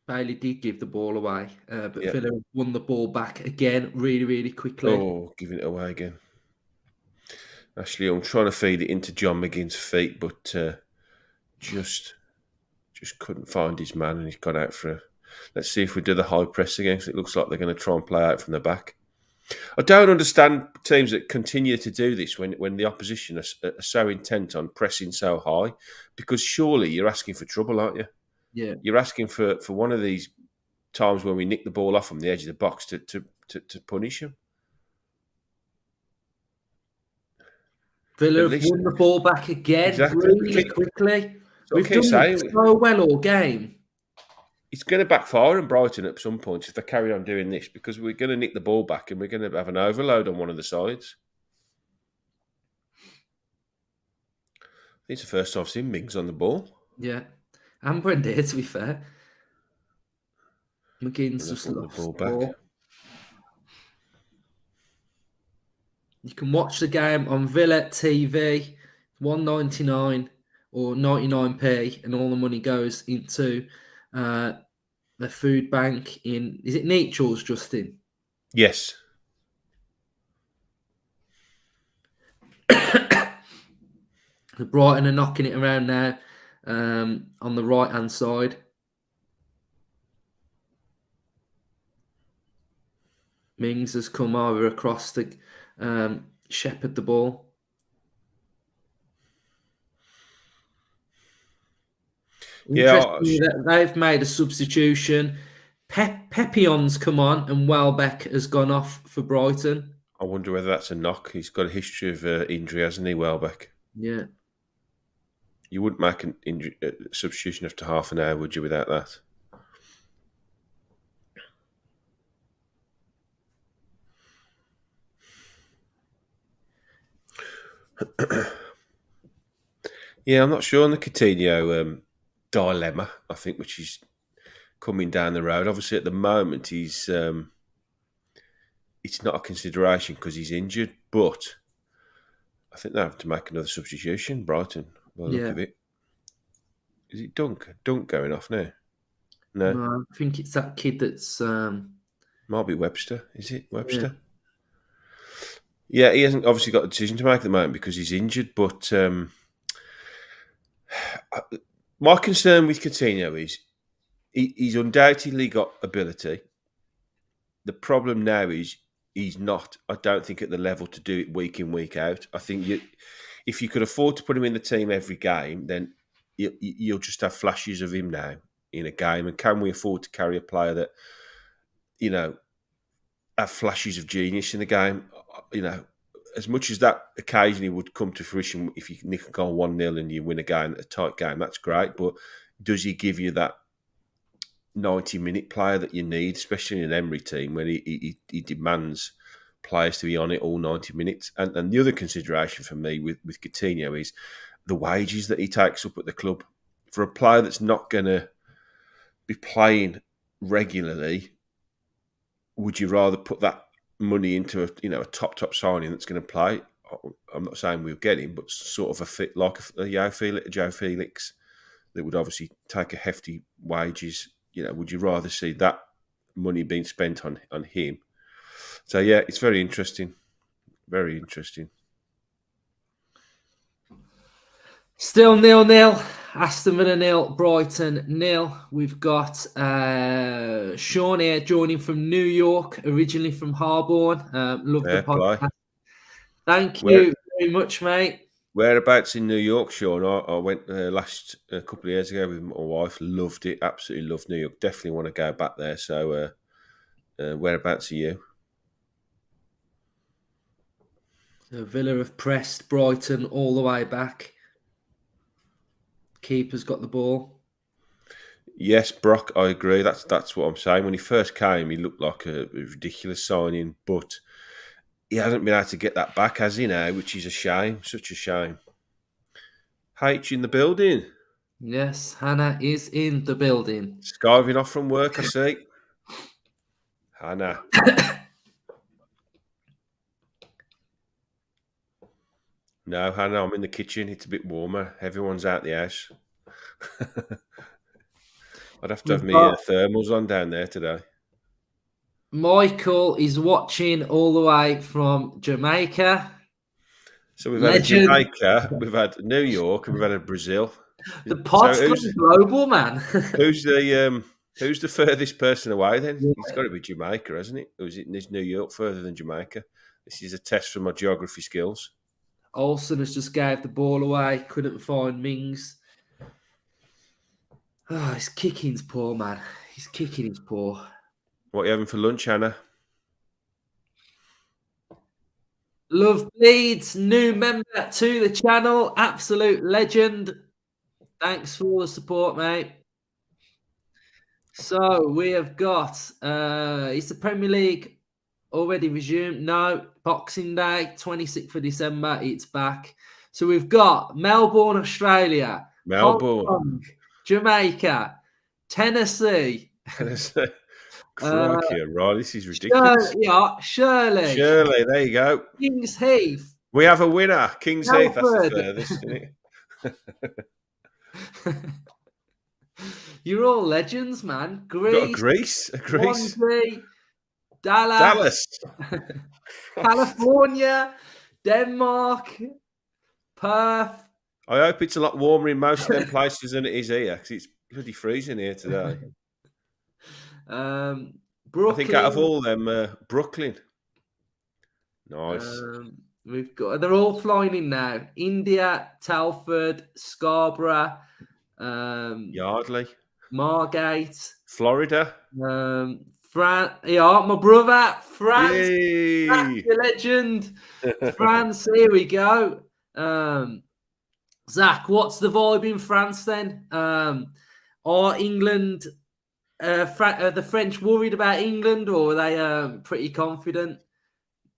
Bailey did give the ball away, but Villa won the ball back again really, really quickly. Oh, giving it away again. Actually, I'm trying to feed it into John McGinn's feet, but just couldn't find his man, and he's gone out for a... Let's see if we do the high press again, because it looks like they're going to try and play out from the back. I don't understand teams that continue to do this when the opposition are so intent on pressing so high, because surely you're asking for trouble, aren't you? Yeah. You're asking for one of these times when we nick the ball off from the edge of the box to punish them. Villa have won the ball back again really quickly. We've done so well all game. It's going to backfire on Brighton at some point if they carry on doing this, because we're going to nick the ball back and we're going to have an overload on one of the sides. I think it's the first time I've seen Mings on the ball. Yeah. And Brendan, to be fair. McGinn's just lost the ball back. You can watch the game on Villa TV, $1.99 or 99p, and all the money goes into the food bank in... Is it Nechel's, Justin? Yes. The Brighton are knocking it around now on the right-hand side. Mings has come over across to shepherd the ball. Interestingly, that they've made a substitution. Pepion's come on and Welbeck has gone off for Brighton. I wonder whether that's a knock. He's got a history of injury, hasn't he, Welbeck? Yeah. You wouldn't make an substitution after half an hour, would you, without that? Yeah, I'm not sure on the Coutinho dilemma, I think, which is coming down the road. Obviously, at the moment, it's not a consideration because he's injured, but I think they have to make another substitution, Brighton, by the look of it. Is it Dunk? Dunk going off now? No, I think it's that kid that's... Might be Webster. Is it Webster? Yeah, he hasn't obviously got a decision to make at the moment because he's injured, but my concern with Coutinho is he's undoubtedly got ability. The problem now is he's not, I don't think, at the level to do it week in, week out. I think if you could afford to put him in the team every game, then you'll just have flashes of him now in a game. And can we afford to carry a player that, have flashes of genius in the game? As much as that occasionally would come to fruition if you nick a goal 1-0 and you win a game, a tight game, that's great. But does he give you that 90-minute player that you need, especially in an Emery team when he demands players to be on it all 90 minutes? And the other consideration for me with Coutinho is the wages that he takes up at the club. For a player that's not going to be playing regularly, would you rather put that money into a top signing that's going to play? I'm not saying we'll get him, but sort of a fit like a Joe Felix that would obviously take a hefty wages. Would you rather see that money being spent on him? So yeah, it's very interesting. Very interesting. Still 0-0. Aston Villa 0, Brighton 0. We've got Sean here joining from New York, originally from Harborne. Love the podcast. Play. Thank you very much, mate. Whereabouts in New York, Sean? I went last a couple of years ago with my wife. Loved it. Absolutely loved New York. Definitely want to go back there. So whereabouts are you? So Villa have pressed Brighton all the way back. Keeper's got the ball. Yes, Brock, I agree. That's what I'm saying. When he first came, he looked like a ridiculous signing, but he hasn't been able to get that back, has he now? Which is a shame. Such a shame. H in the building. Yes, Hannah is in the building. Skiving off from work, I see. Hannah. No, Hannah, I'm in the kitchen. It's a bit warmer. Everyone's out the house. I'd have to have my thermals on down there today. Michael is watching all the way from Jamaica. So we've had Jamaica, we've had New York, and we've had Brazil. The pod's gone global, man. Who's the furthest person away then? Yeah. It's got to be Jamaica, hasn't it? Or is New York further than Jamaica? This is a test for my geography skills. Olsen has just gave the ball away. Couldn't find Mings. Oh, his kicking's poor, man. His kicking is poor. What are you having for lunch, Hannah? Love Bleeds, new member to the channel. Absolute legend. Thanks for all the support, mate. So we have got, is the Premier League already resumed? No, Boxing Day, 26th of December, it's back. So we've got Melbourne, Australia, Melbourne, Hong Kong, Jamaica, Tennessee. Crikey, right, this is ridiculous. Shirley. Shirley, there you go. Kings Heath. We have a winner. Kings Heath, that's the furthest, isn't it? You're all legends, man. Greece. Swansea, Dallas. California, Denmark, Perth. I hope it's a lot warmer in most of them places than it is here, because it's bloody freezing here today. Brooklyn. I think out of all them, Brooklyn. Nice. They're all flying in now. India, Telford, Scarborough, Yardley, Margate, Florida, France. Yeah, my brother, France. Yay! The legend, France. Here we go. Zach, what's the vibe in France then? Are England, are the French worried about England, or are they pretty confident?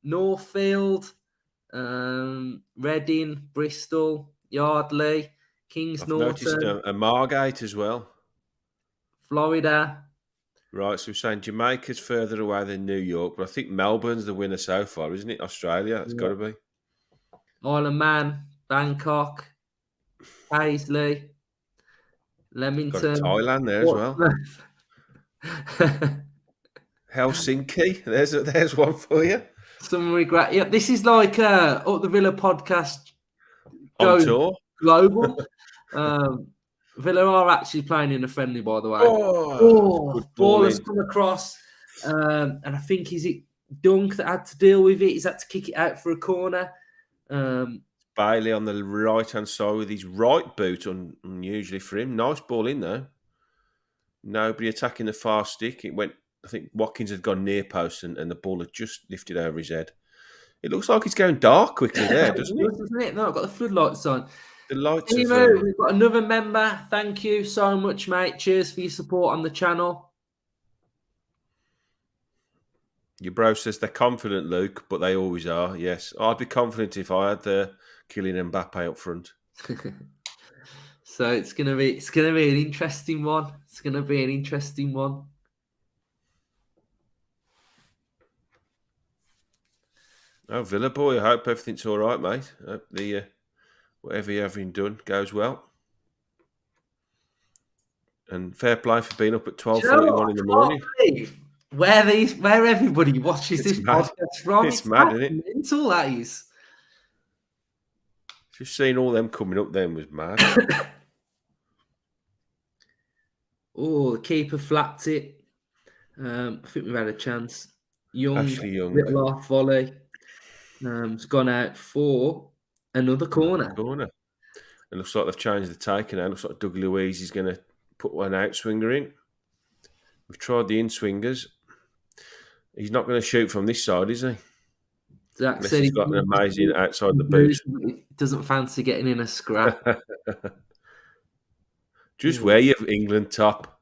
Northfield, Reading, Bristol, Yardley, Kings Norton. I've noticed a Margate as well. Florida. Right, so we're saying Jamaica's further away than New York, but I think Melbourne's the winner so far, isn't it? Australia, it's got to be. Isle of Man, Bangkok, Paisley, Leamington. Got Thailand there as well. Helsinki, there's one for you. Some regret. Yeah, this is like Up the Villa podcast on tour global. Villa are actually playing in a friendly, by the way. Good ball has come across, and I think is it Dunk that had to deal with it. He's had to kick it out for a corner. Bailey on the right hand side with his right boot, unusually for him. Nice ball in there. Nobody attacking the far stick. It went. I think Watkins had gone near post and the ball had just lifted over his head. It looks like it's going dark quickly there, doesn't it? Doesn't it? No, I've got the floodlights on. The lights. We've got another member. Thank you so much, mate. Cheers for your support on the channel. Your bro says they're confident, Luke, but they always are. Yes, I'd be confident if I had Kylian Mbappe up front. So it's gonna be an interesting one. It's gonna be an interesting one. Oh, Villa boy, I hope everything's all right, mate. I hope the whatever you're having done goes well. And fair play for being up at Do you know 12:41 what? in the I morning. can't believe where everybody watches It's this mad. podcast from. It's mad, isn't it? Mental, that is. Just seeing all them coming up then was mad. Oh, the keeper flapped it. I think we've had a chance. Ashley Young. Little off volley. It's gone out for another corner. It looks like they've changed the take now. It looks like Doug Louise is going to put one outswinger in. We've tried the in-swingers. He's not going to shoot from this side, is he? Zach Unless said he's got an amazing outside the boot. He doesn't fancy getting in a scrap. Just wear your England top.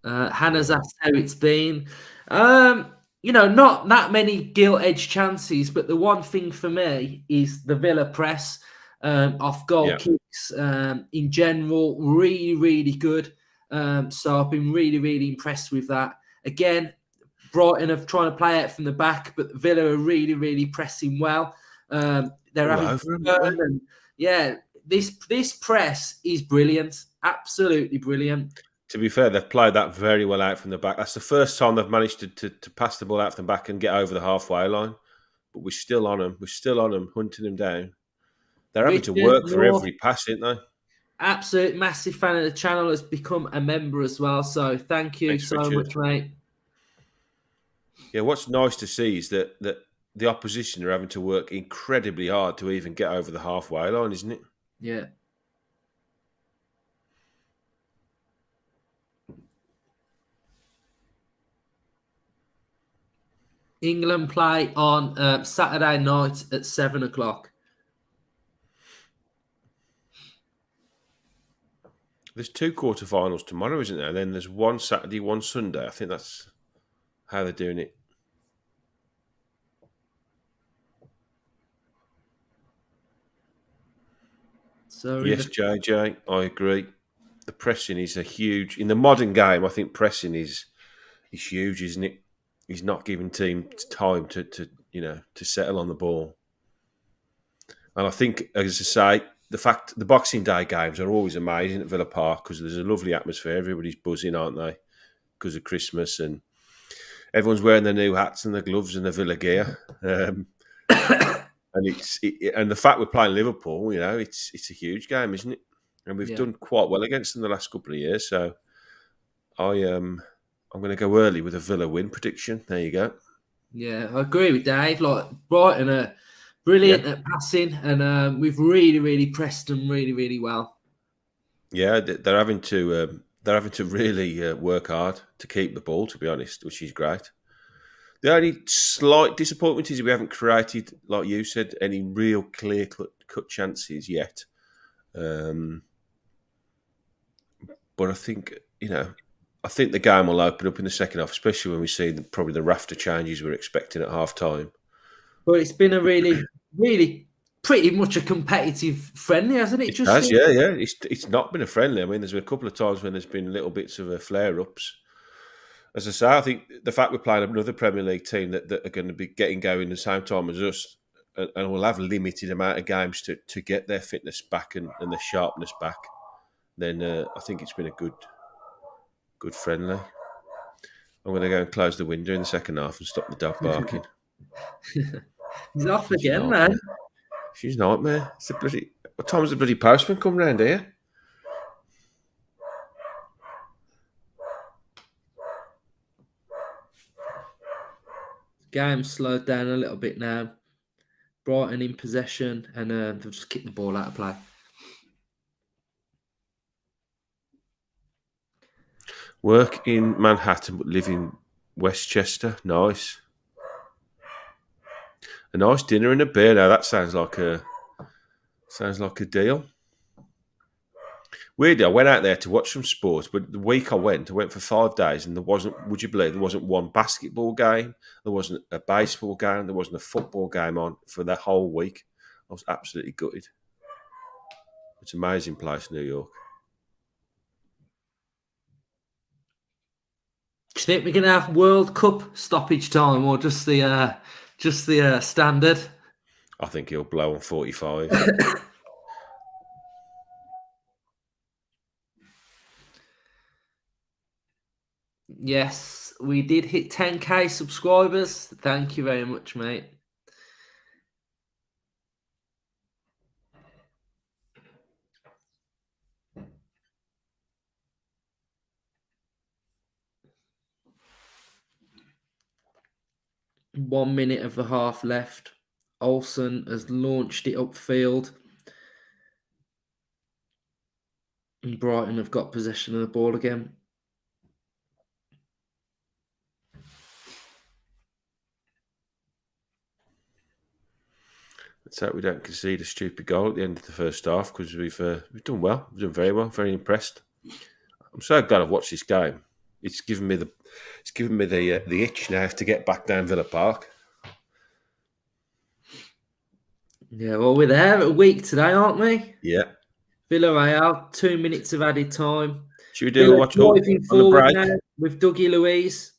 Hannah's asked how it's been. Not that many gilt-edged chances, but the one thing for me is the Villa press off goal kicks in general, really, really good. So I've been really, really impressed with that. Again, Brighton are trying to play out from the back, but Villa are really, really pressing well. They're having fun, and this press is brilliant, absolutely brilliant. To be fair, they've played that very well out from the back. That's the first time they've managed to pass the ball out from the back and get over the halfway line. But we're still on them. We're still on them, hunting them down. They're having to work for every pass, aren't they? Absolute massive fan of the channel, has become a member as well. So thank you so much, mate. Yeah, what's nice to see is that the opposition are having to work incredibly hard to even get over the halfway line, isn't it? Yeah. England play on Saturday night at 7:00. There's 2 quarterfinals tomorrow, isn't there? And then there's one Saturday, one Sunday. I think that's how they're doing it. So yes, JJ, I agree. The pressing is in the modern game. I think pressing is huge, isn't it? He's not giving teams time to settle on the ball. And I think, as I say, the Boxing Day games are always amazing at Villa Park because there's a lovely atmosphere. Everybody's buzzing, aren't they? Because of Christmas, and everyone's wearing their new hats and their gloves and their Villa gear. And the fact we're playing Liverpool, it's a huge game, isn't it? And we've done quite well against them the last couple of years. So I'm going to go early with a Villa win prediction. There you go. Yeah, I agree with Dave. Like, Brighton are brilliant at passing, and we've really, really pressed them really, really well. Yeah, they're having to really work hard to keep the ball, to be honest, which is great. The only slight disappointment is we haven't created, like you said, any real clear-cut chances yet. But I think, I think the game will open up in the second half, especially when we see probably the raft of changes we're expecting at half-time. Well, it's been a really, really pretty much a competitive friendly, hasn't it? It has, yeah. It's not been a friendly. I mean, there's been a couple of times when there's been little bits of flare-ups. As I say, I think the fact we're playing another Premier League team that are going to be getting going the same time as us, and will have a limited amount of games to get their fitness back and their sharpness back, then I think it's been a good friendly. I'm going to go and close the window in the second half and stop the dog barking. He's off again, man. She's a nightmare. What time does the bloody postman come round here? Game slowed down a little bit now. Brighton in possession, and they've just kicked the ball out of play. Work in Manhattan but live in Westchester. Nice. A nice dinner and a beer. Now that sounds like a deal. Weirdly, I went out there to watch some sports, but the week I went for 5 days, and would you believe, there wasn't one basketball game, there wasn't a baseball game, there wasn't a football game on for the whole week. I was absolutely gutted. It's an amazing place, New York. Do you think we're going to have World Cup stoppage time, or just the standard? I think he'll blow on 45. Yes, we did hit 10k subscribers. Thank you very much, mate. One minute of the half left. Olsen has launched it upfield. And Brighton have got possession of the ball again. Let's hope we don't concede a stupid goal at the end of the first half, because we've done well. We've done very well. Very impressed. I'm so glad I've watched this game. It's given me the itch now to get back down Villa Park. Yeah, well, we're there a week today, aren't we? Yeah. Villarreal, 2 minutes of added time. Should we do a watch driving on the forward break? now with Dougie Luiz.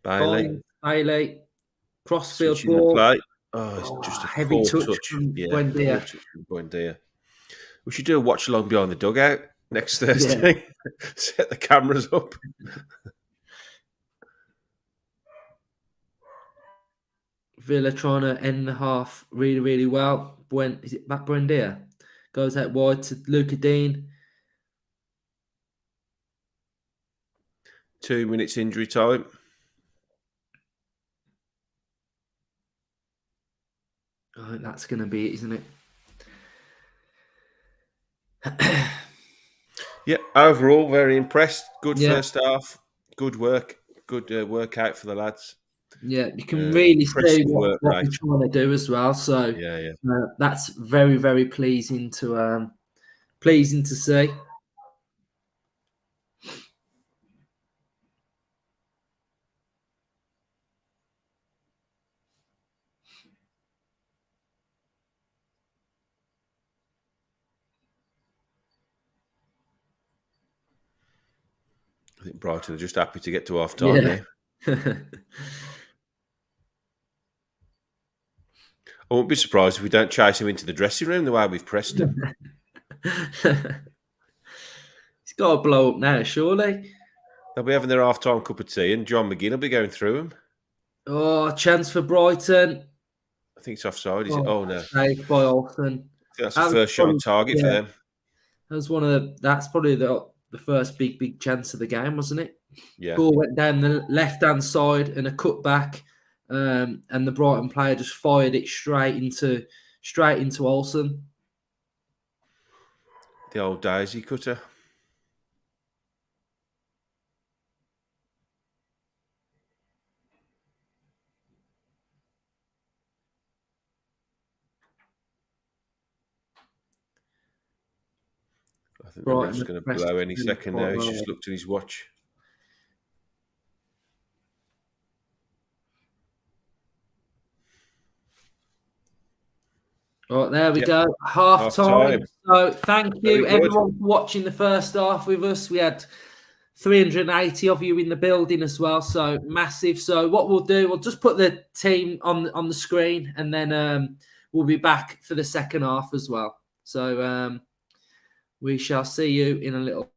Bailey Bailey. Crossfield switching the ball. play. Oh, it's just a heavy poor touch touch. from Yeah, Buendia. poor touch from Buendia. We should do a watch along behind the dugout next Thursday. Yeah. Set the cameras up. Villa trying to end the half really, really well. Is it back Buendia? Goes out wide to Luca Dean. 2 minutes injury time. I think that's going to be it, isn't it? Yeah, overall, very impressed. Good first half. Good work. Good workout for the lads. Yeah, you can really see what we're rate. trying to do as well. So that's very, very pleasing to see. I think Brighton are just happy to get to half time now. I won't be surprised if we don't chase him into the dressing room the way we've pressed him. He's got to blow up now, surely. They'll be having their half-time cup of tea and John McGinn will be going through him. Oh, chance for Brighton. I think it's offside, is it? Oh, no. Saved by Olsen. That's the first shot on target for them. That was that's probably the first big chance of the game, wasn't it? Yeah. Ball went down the left-hand side and a cutback, and the Brighton player just fired it straight into Olsen. The old daisy cutter. I think the ref's going to blow any second now. He's just looked at his watch. Right, there we go. Half time. So thank you everyone for watching the first half with us. We had 380 of you in the building as well, so massive. So what we'll do, we'll just put the team on the screen, and then we'll be back for the second half as well. So we shall see you in a little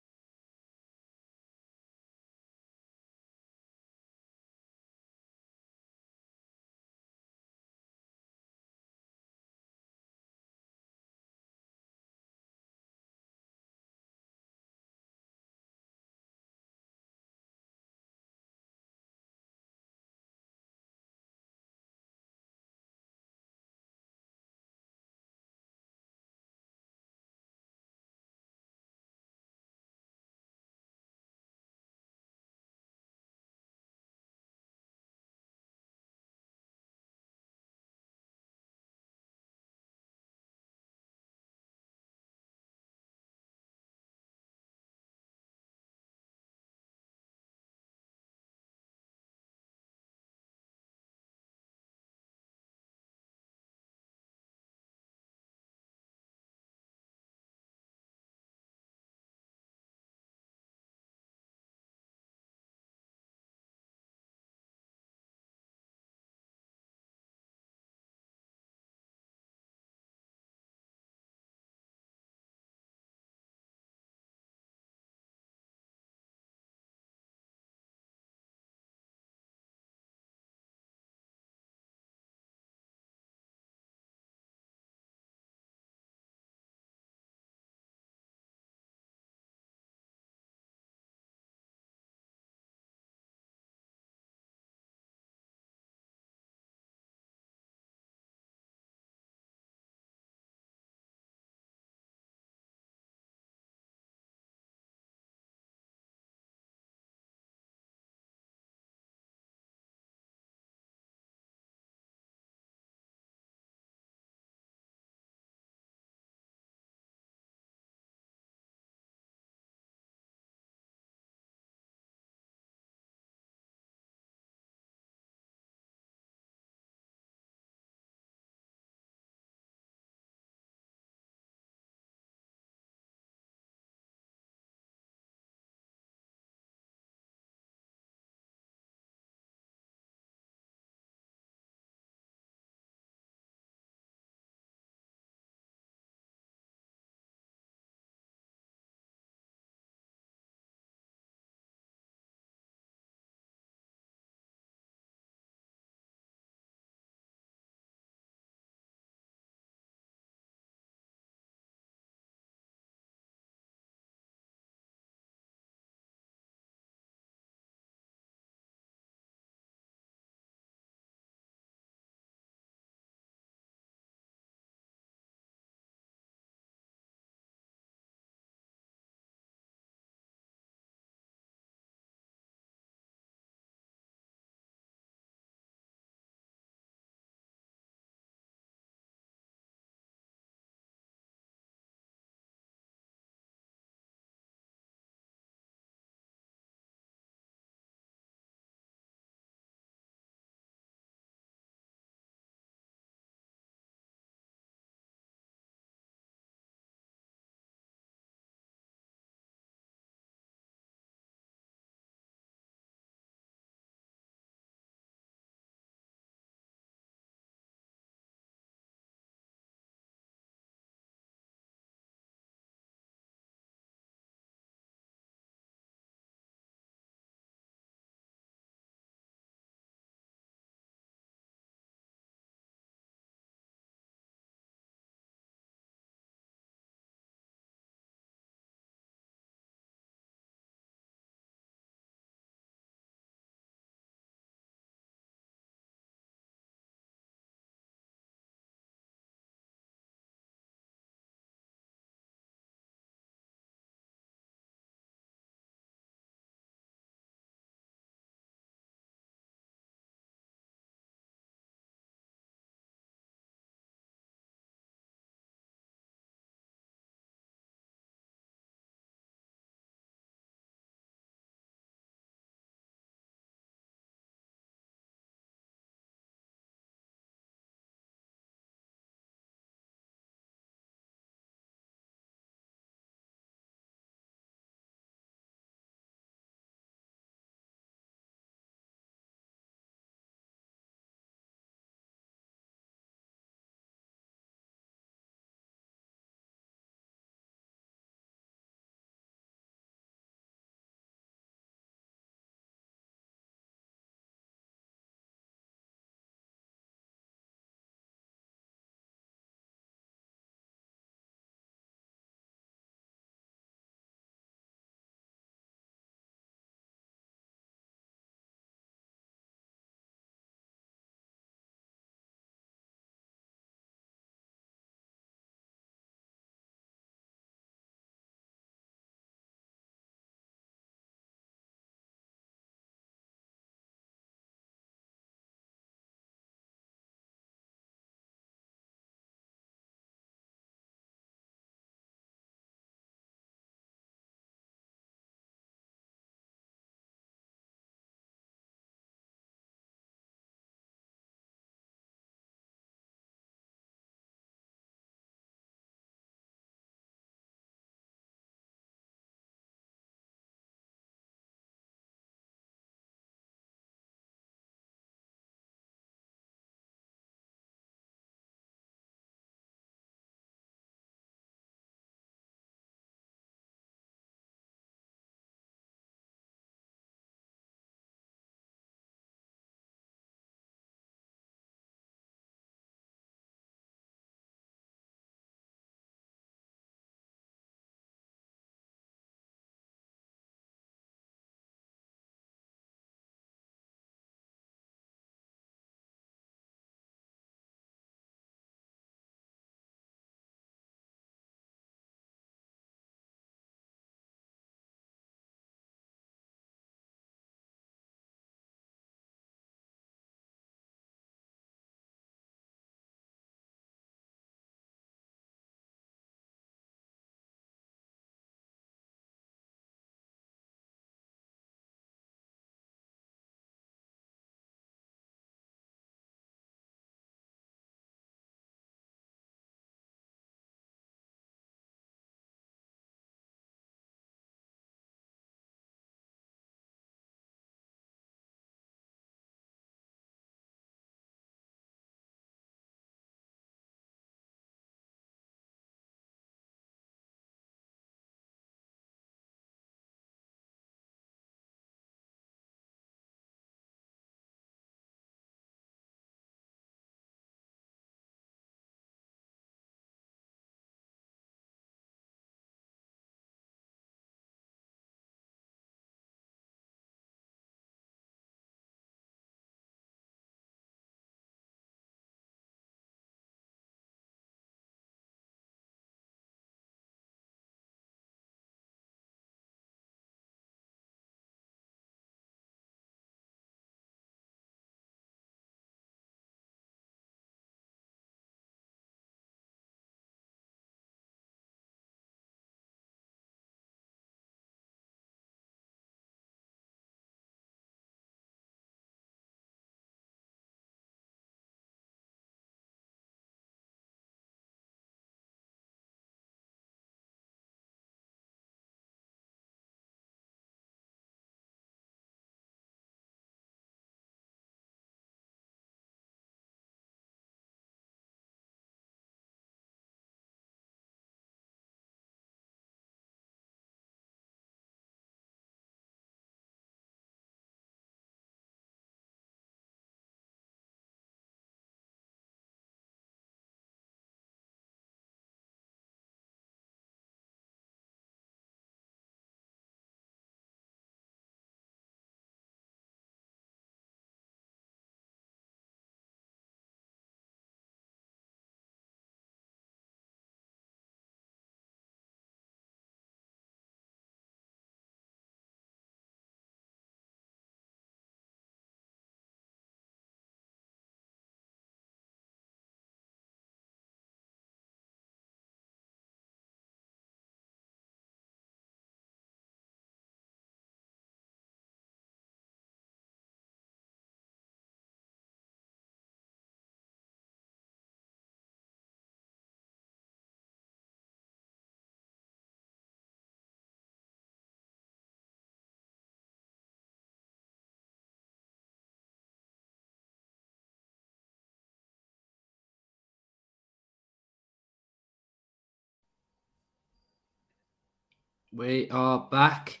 We are back.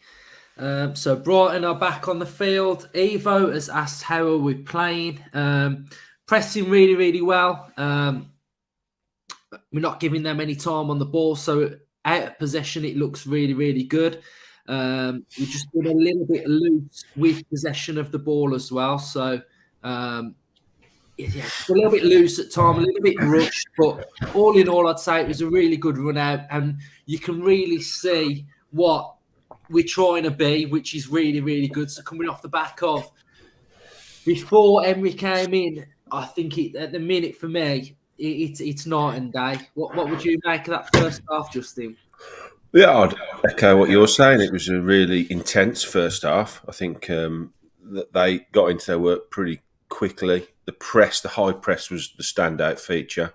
So Brighton are back on the field. Evo has asked how are we playing. Pressing really, really well. We're not giving them any time on the ball, so out of possession it looks really, really good. We've just been a little bit loose with possession of the ball as well. So yeah, a little bit loose at time, a little bit rushed, but all in all, I'd say it was a really good run out, and you can really see what we're trying to be, which is really, really good. So coming off the back of before Emery came in, I think at the minute for me, it's night and day. What would you make of that first half, Justin? Yeah, I'd echo what you're saying. It was a really intense first half. I think that they got into their work pretty quickly. The high press was the standout feature.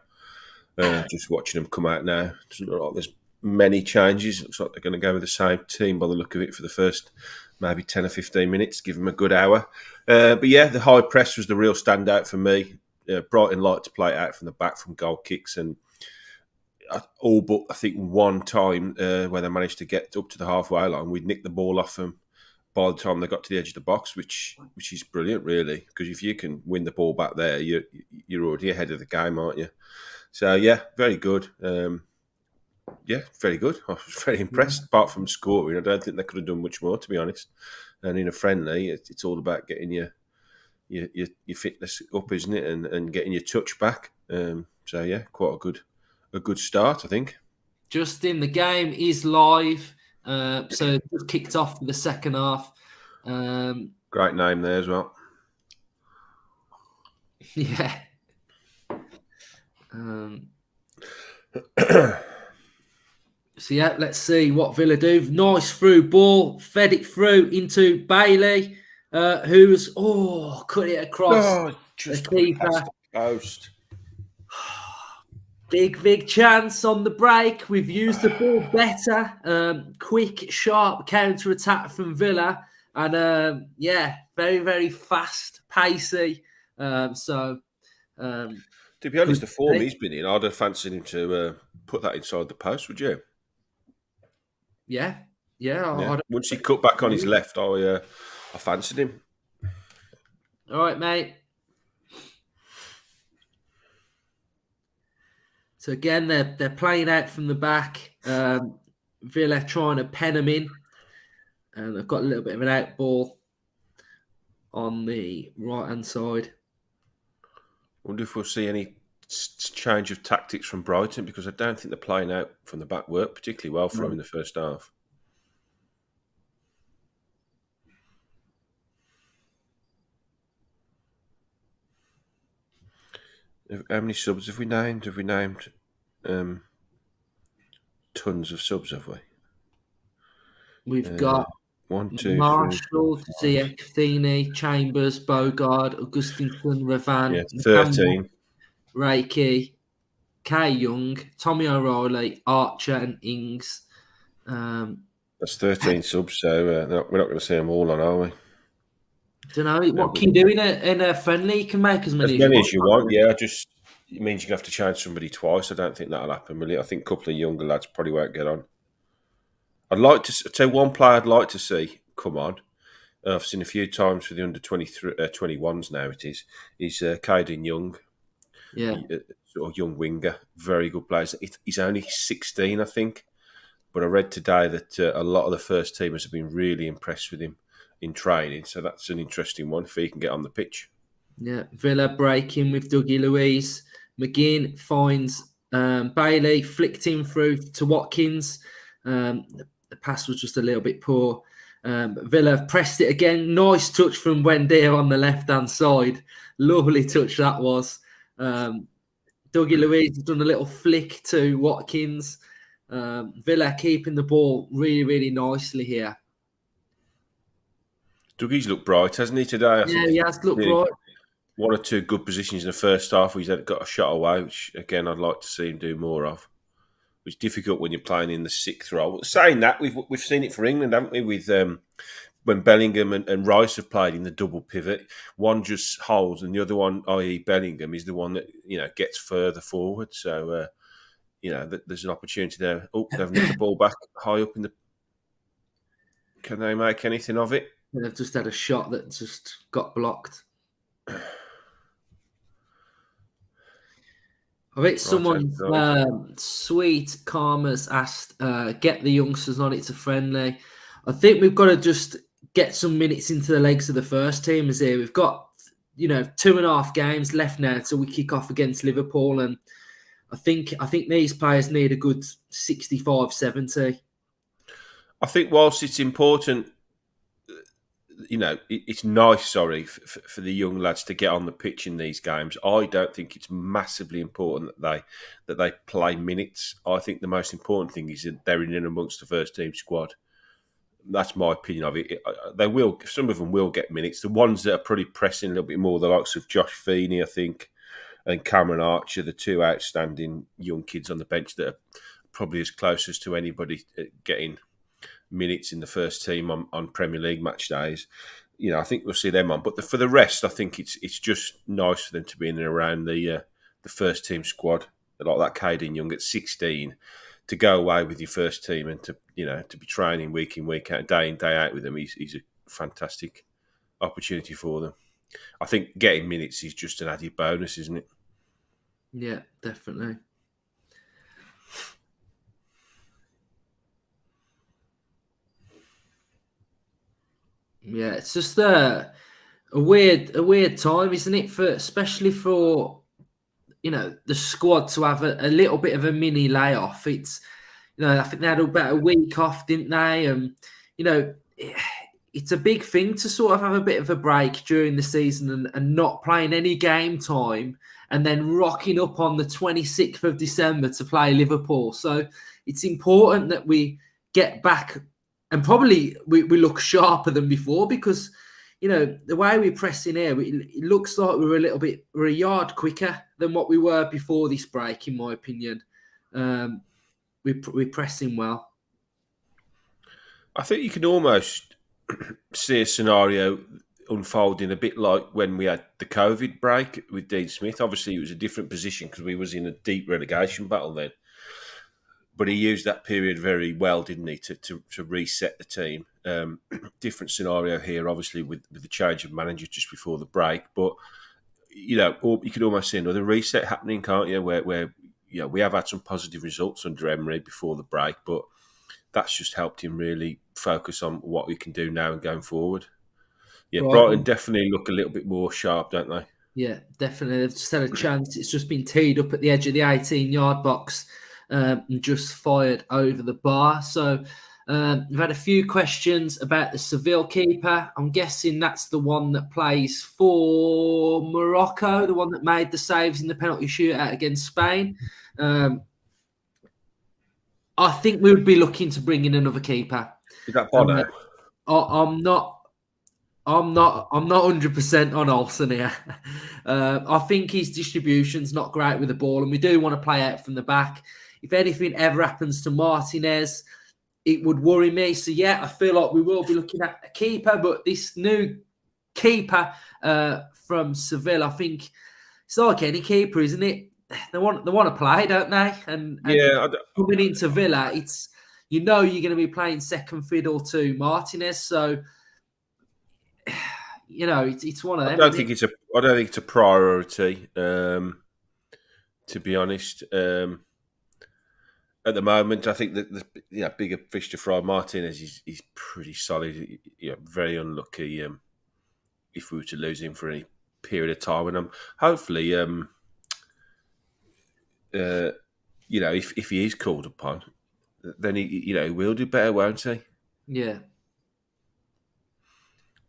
Just watching them come out now, doesn't look like there's many changes. Looks like they're going to go with the same team by the look of it for the first maybe 10 or 15 minutes, give them a good hour. But yeah, the high press was the real standout for me. Brighton liked to play it out from the back from goal kicks, and all but I think one time where they managed to get up to the halfway line, we'd nicked the ball off them by the time they got to the edge of the box, which is brilliant, really, because if you can win the ball back there, you're already ahead of the game, aren't you? So yeah, very good. Yeah, very good. I was very impressed. Apart from scoring, I don't think they could have done much more, to be honest. And in a friendly, it's all about getting your fitness up, isn't it, and getting your touch back. So yeah, quite a good start, I think. Justin, the game is live, so it just kicked off for the second half. Great name there as well. Yeah. So yeah, let's see what Villa do. Nice through ball, fed it through into Bailey, who's cut it across just the keeper. past the post. Big chance on the break. We've used the ball better. Quick, sharp counter attack from Villa, and very, very fast, pacey. To be honest, the form he's been in, I'd have fancied him to put that inside the post. Would you? Yeah. Once he cut back on his left, I fancied him. All right, mate. So again, they're playing out from the back. Villa trying to pen them in, and they've got a little bit of an out ball on the right hand side. I wonder if we'll see any change of tactics from Brighton, because I don't think the playing out from the back worked particularly well for them in the first half. How many subs have we named? Have we named tons of subs, have we? We've got 1, 2, Marshall, Ziyech, Feeney, Chambers, Bogard, Augustinson, Ravan, 13. Reiki, Kay Young, Tommy O'Reilly, Archer, and Ings. That's 13 subs, so we're not going to see them all on, are we? Don't know. What can you do in a friendly? You can make as many as you want. Yeah, it means you have to change somebody twice. I don't think that'll happen, really. I think a couple of younger lads probably won't get on. I'd like to say one player I'd like to see come on. I've seen a few times for the under 21s now. It is Caden Young. Yeah, sort of young winger, very good player. He's only 16, I think. But I read today that a lot of the first teamers have been really impressed with him in training. So that's an interesting one if he can get on the pitch. Yeah, Villa breaking with Dougie Luiz. McGinn finds Bailey, flicked him through to Watkins. The pass was just a little bit poor. Villa pressed it again. Nice touch from Wendy on the left-hand side. Lovely touch that was. Dougie Luiz has done a little flick to Watkins. Villa keeping the ball really, really nicely here. Dougie's looked bright, hasn't he, today? I think he has looked bright. One or two good positions in the first half. He's got a shot away, which, again, I'd like to see him do more of. It's difficult when you're playing in the sixth role. Saying that, we've seen it for England, haven't we, with when Bellingham and Rice have played in the double pivot. One just holds, and the other one, i.e. Bellingham, is the one that gets further forward. So, there's an opportunity there. Oh, they've nicked the ball back high up in the Can they make anything of it? They've just had a shot that just got blocked. I bet someone sweet Karma's asked, get the youngsters on, it's a friendly. I think we've got to just get some minutes into the legs of the first team as here. We've got, 2.5 games left now till we kick off against Liverpool. And I think these players need a good 65, 70. I think whilst it's important, it's nice, for the young lads to get on the pitch in these games. I don't think it's massively important that they play minutes. I think the most important thing is that they're in amongst the first team squad. That's my opinion of it. They will. Some of them will get minutes. The ones that are pretty pressing a little bit more, the likes of Josh Feeney, I think, and Cameron Archer, the two outstanding young kids on the bench that are probably as close as to anybody getting minutes in the first team on Premier League match days. I think we'll see them on. But for the rest, I think it's just nice for them to be in and around the first team squad. Like that Caden Young at 16, to go away with your first team and to be training week in, week out, day in, day out with them. He's a fantastic opportunity for them. I think getting minutes is just an added bonus, isn't it? Yeah, definitely. Yeah, it's just a weird time, isn't it? Especially for the squad to have a little bit of a mini layoff. It's I think they had about a week off, didn't they? And it's a big thing to sort of have a bit of a break during the season and not playing any game time, and then rocking up on the 26th of December to play Liverpool. So it's important that we get back. And probably we look sharper than before because, the way we're pressing here, it looks like we're a yard quicker than what we were before this break, in my opinion. We're pressing well. I think you can almost see a scenario unfolding a bit like when we had the COVID break with Dean Smith. Obviously, it was a different position because we was in a deep relegation battle then. But he used that period very well, didn't he, to reset the team. Different scenario here, obviously, with the change of manager just before the break. But, you could almost see another reset happening, can't you, where we have had some positive results under Emery before the break, but that's just helped him really focus on what we can do now and going forward. Yeah, Brighton definitely look a little bit more sharp, don't they? Yeah, definitely. They've just had a chance. It's just been teed up at the edge of the 18-yard box. And just fired over the bar. So we've had a few questions about the Seville keeper. I'm guessing that's the one that plays for Morocco, the one that made the saves in the penalty shootout against Spain. I think we would be looking to bring in another keeper. Is that Bono? I'm not 100% on Olsen here. I think his distribution's not great with the ball, and we do want to play out from the back. If anything ever happens to Martinez, it would worry me. So, yeah, I feel like we will be looking at a keeper. But this new keeper from Seville, I think it's like any keeper, isn't it? They want to play, don't they? And coming into Villa, it's you're going to be playing second fiddle to Martinez. So, it's one of them. I don't think it's a priority. To be honest. At the moment, I think that the bigger fish to fry. Martinez is pretty solid. Very unlucky if we were to lose him for any period of time. And hopefully, if he is called upon, then he will do better, won't he? Yeah.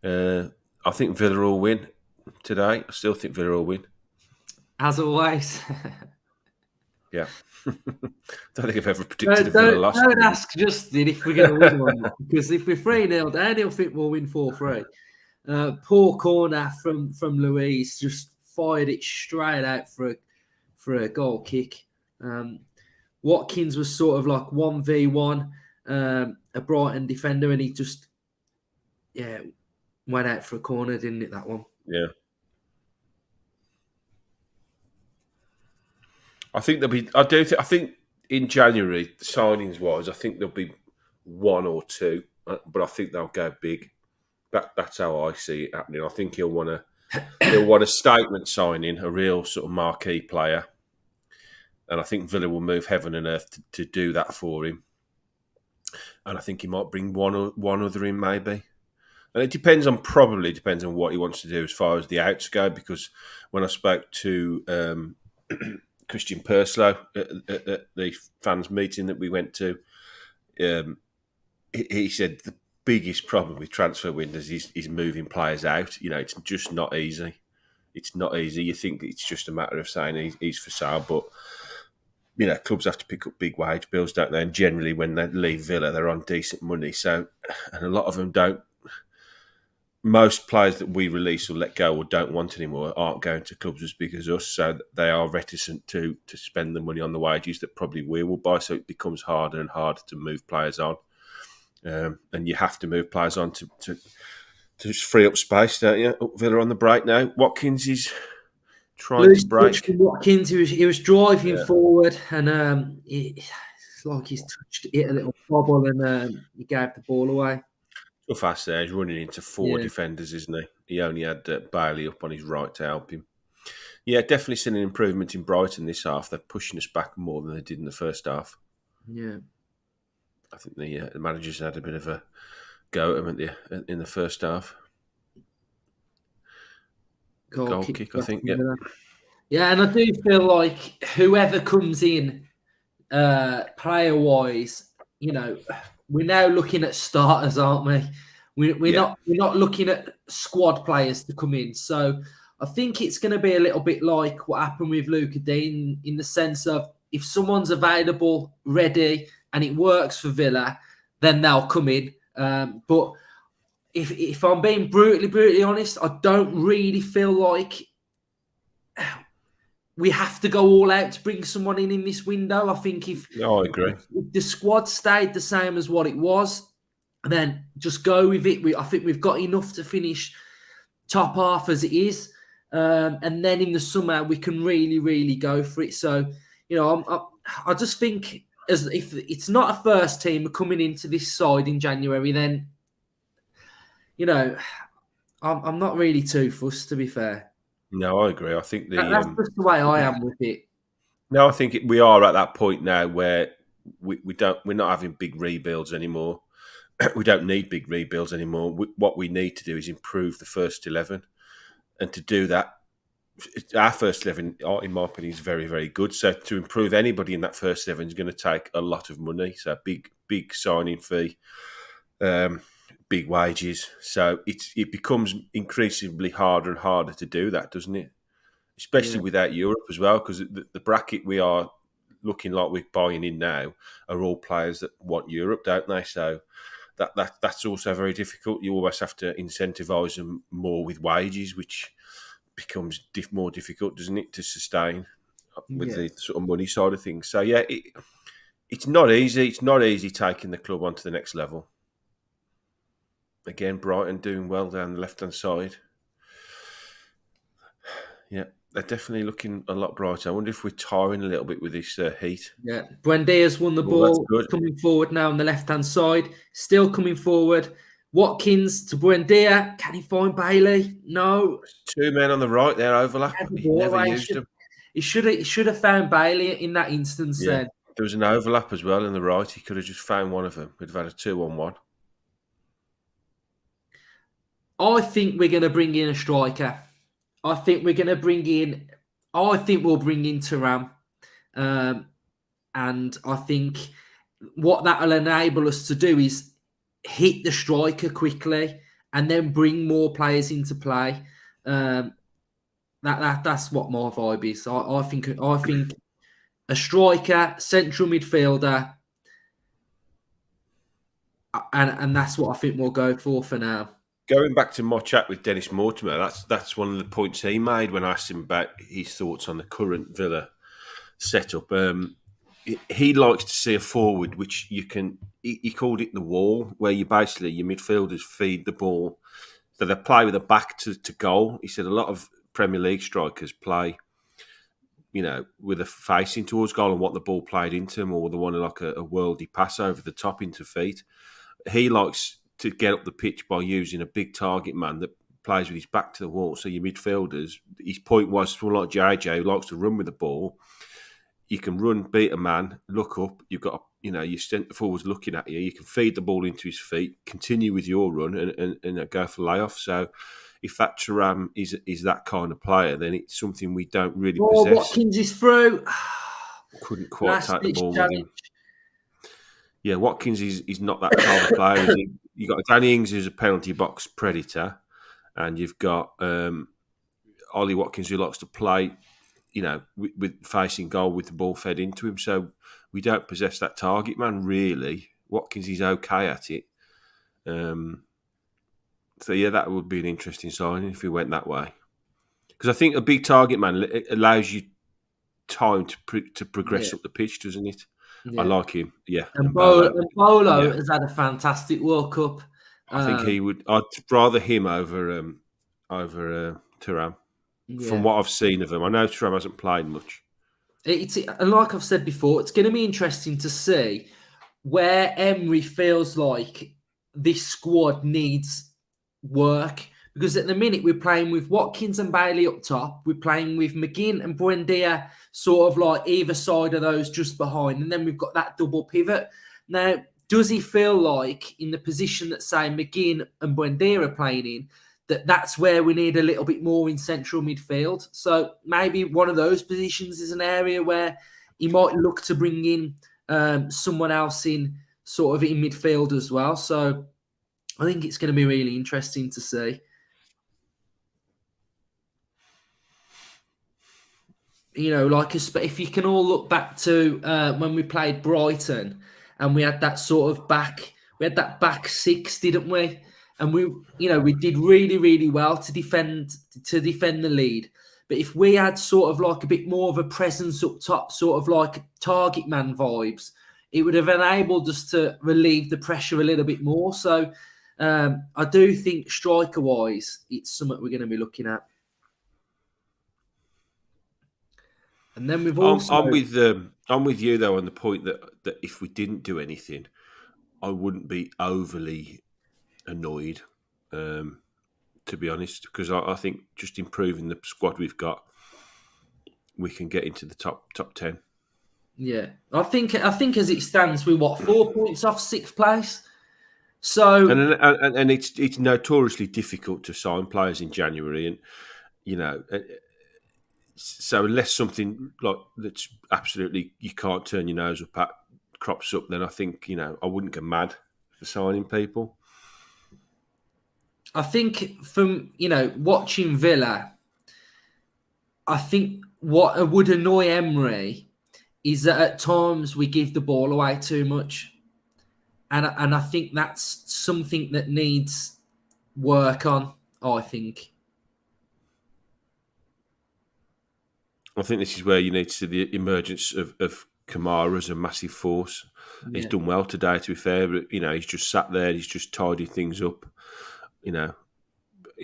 I think Villa will win today. I still think Villa will win. As always. Yeah. Don't think I've ever predicted a Villa loss. Don't ask Justin if we're going to win one, because if we're 3-0 down, he'll think we'll win 4-3. Poor corner from Luis, just fired it straight out for a goal kick. Watkins was sort of like 1v1 a Brighton defender, and he just went out for a corner, didn't it, that one? Yeah. I think there'll be. I think in January, signings wise, I think there'll be one or two. but I think they'll go big. That's how I see it happening. I think he'll want a statement signing, a real sort of marquee player, and I think Villa will move heaven and earth to do that for him. And I think he might bring one other in maybe. And it probably depends on what he wants to do as far as the outs go. Because when I spoke to Christian Purslow at the fans meeting that we went to, he said the biggest problem with transfer windows is moving players out. It's just not easy. It's not easy. You think it's just a matter of saying he's for sale, but clubs have to pick up big wage bills, don't they? And generally, when they leave Villa, they're on decent money. So, and a lot of them don't. Most players that we release or let go or don't want anymore aren't going to clubs as big as us, so they are reticent to spend the money on the wages that probably we will buy. So it becomes harder and harder to move players on, and you have to move players on to just free up space, don't you? Villa on the break now. Watkins is trying to break. Watkins, he was driving forward, and it's like he's touched it a little bobble, and he gave the ball away. So fast there, he's running into four defenders, isn't he? He only had Bailey up on his right to help him. Yeah, definitely seen an improvement in Brighton this half. They're pushing us back more than they did in the first half. Yeah, I think the managers had a bit of a go at them in the first half. Goal kick, I think. Yeah, and I do feel like whoever comes in, player-wise, we're now looking at starters, aren't we? We're not looking at squad players to come in. So I think it's going to be a little bit like what happened with Luca Dean, in the sense of if someone's available, ready, and it works for Villa, then they'll come in. But if I'm being brutally honest, I don't really feel like we have to go all out to bring someone in this window. I think I agree. If the squad stayed the same as what it was, then just go with it. I think we've got enough to finish top half as it is. And then in the summer, we can really, really go for it. So, I just think as if it's not a first team coming into this side in January, then, I'm not really too fussed, to be fair. No, I agree. I think that's just the way I am with it. No, I think we are at that point now where we're not having big rebuilds anymore. We don't need big rebuilds anymore. What we need to do is improve the first 11, and to do that, our first 11, in my opinion, is very, very good. So to improve anybody in that first 11 is going to take a lot of money. So big signing fee, big wages. So it becomes increasingly harder and harder to do that, doesn't it? Especially without Europe as well, because the bracket we are looking like we're buying in now are all players that want Europe, don't they? So that's also very difficult. You always have to incentivise them more with wages, which becomes more difficult, doesn't it, to sustain with the sort of money side of things. So it's not easy. It's not easy taking the club onto the next level. Again, Brighton doing well down the left-hand side. Yeah, they're definitely looking a lot brighter. I wonder if we're tiring a little bit with this heat. Yeah, Buendia's won the ball, coming forward now on the left-hand side. Still coming forward. Watkins to Buendia. Can he find Bailey? No. Two men on the right there overlap. He never used them. He should have found Bailey in that instance then. There was an overlap as well in the right. He could have just found one of them. We'd have had a 2-on-1. I think we're going to bring in a striker. I think we'll bring in Thuram. And I think what that will enable us to do is hit the striker quickly and then bring more players into play. That's what my vibe is. I think a striker, central midfielder, and that's what I think we'll go for now. Going back to my chat with Dennis Mortimer, that's one of the points he made when I asked him about his thoughts on the current Villa setup. He likes to see a forward which you can. He called it the wall, where you basically your midfielders feed the ball, so they play with a back to goal. He said a lot of Premier League strikers play, with a facing towards goal and want the ball played into them, or they want like a worldy pass over the top into feet. he likes to get up the pitch by using a big target man that plays with his back to the wall. So your midfielders, his point was, for like JJ, who likes to run with the ball, you can run, beat a man, look up. You've got, your centre forwards looking at you. You can feed the ball into his feet, continue with your run, and go for layoff. So if that Thuram is that kind of player, then it's something we don't really possess. Watkins is through. Couldn't quite take the ball challenge. with him. Yeah, Watkins is not that kind of player. Is he? You've got Danny Ings, who's a penalty box predator, and you've got Ollie Watkins, who likes to play, with facing goal with the ball fed into him. So we don't possess that target man, really. Watkins is okay at it. So, yeah, that would be an interesting signing if we went that way. Because I think a big target man allows you time to progress up the pitch, doesn't it? Yeah. I like him. Yeah. And Bolo has had a fantastic World Cup. I think he would. I'd rather him over Thuram. Yeah. From what I've seen of him, I know Thuram hasn't played much. And like I've said before, it's going to be interesting to see where Emery feels like this squad needs work. Because at the minute, we're playing with Watkins and Bailey up top. We're playing with McGinn and Buendia sort of like either side of those just behind. And then we've got that double pivot. Now, does he feel like in the position that, say, McGinn and Buendia are playing in, that's where we need a little bit more in central midfield? So maybe one of those positions is an area where he might look to bring in someone else in sort of in midfield as well. So I think it's going to be really interesting to see. If you can all look back to when we played Brighton and we had that sort of back six, didn't we? And we did really, really well to defend the lead. But if we had sort of like a bit more of a presence up top, sort of like target man vibes, it would have enabled us to relieve the pressure a little bit more. So I do think striker-wise, it's something we're going to be looking at. And then we've also... I'm with you though on the point that if we didn't do anything, I wouldn't be overly annoyed, to be honest, because I think just improving the squad we've got, we can get into the top 10. Yeah, I think as it stands, we're 4 points off 6th place. So and it's notoriously difficult to sign players in January, and so unless something like that's absolutely you can't turn your nose up at crops up, then I think I wouldn't get mad for signing people. I think from watching Villa, I think what would annoy Emery is that at times we give the ball away too much, and I think that's something that needs work on. I think this is where you need to see the emergence of Kamara as a massive force. Yeah. He's done well today, to be fair, but he's just sat there, he's just tidied things up. He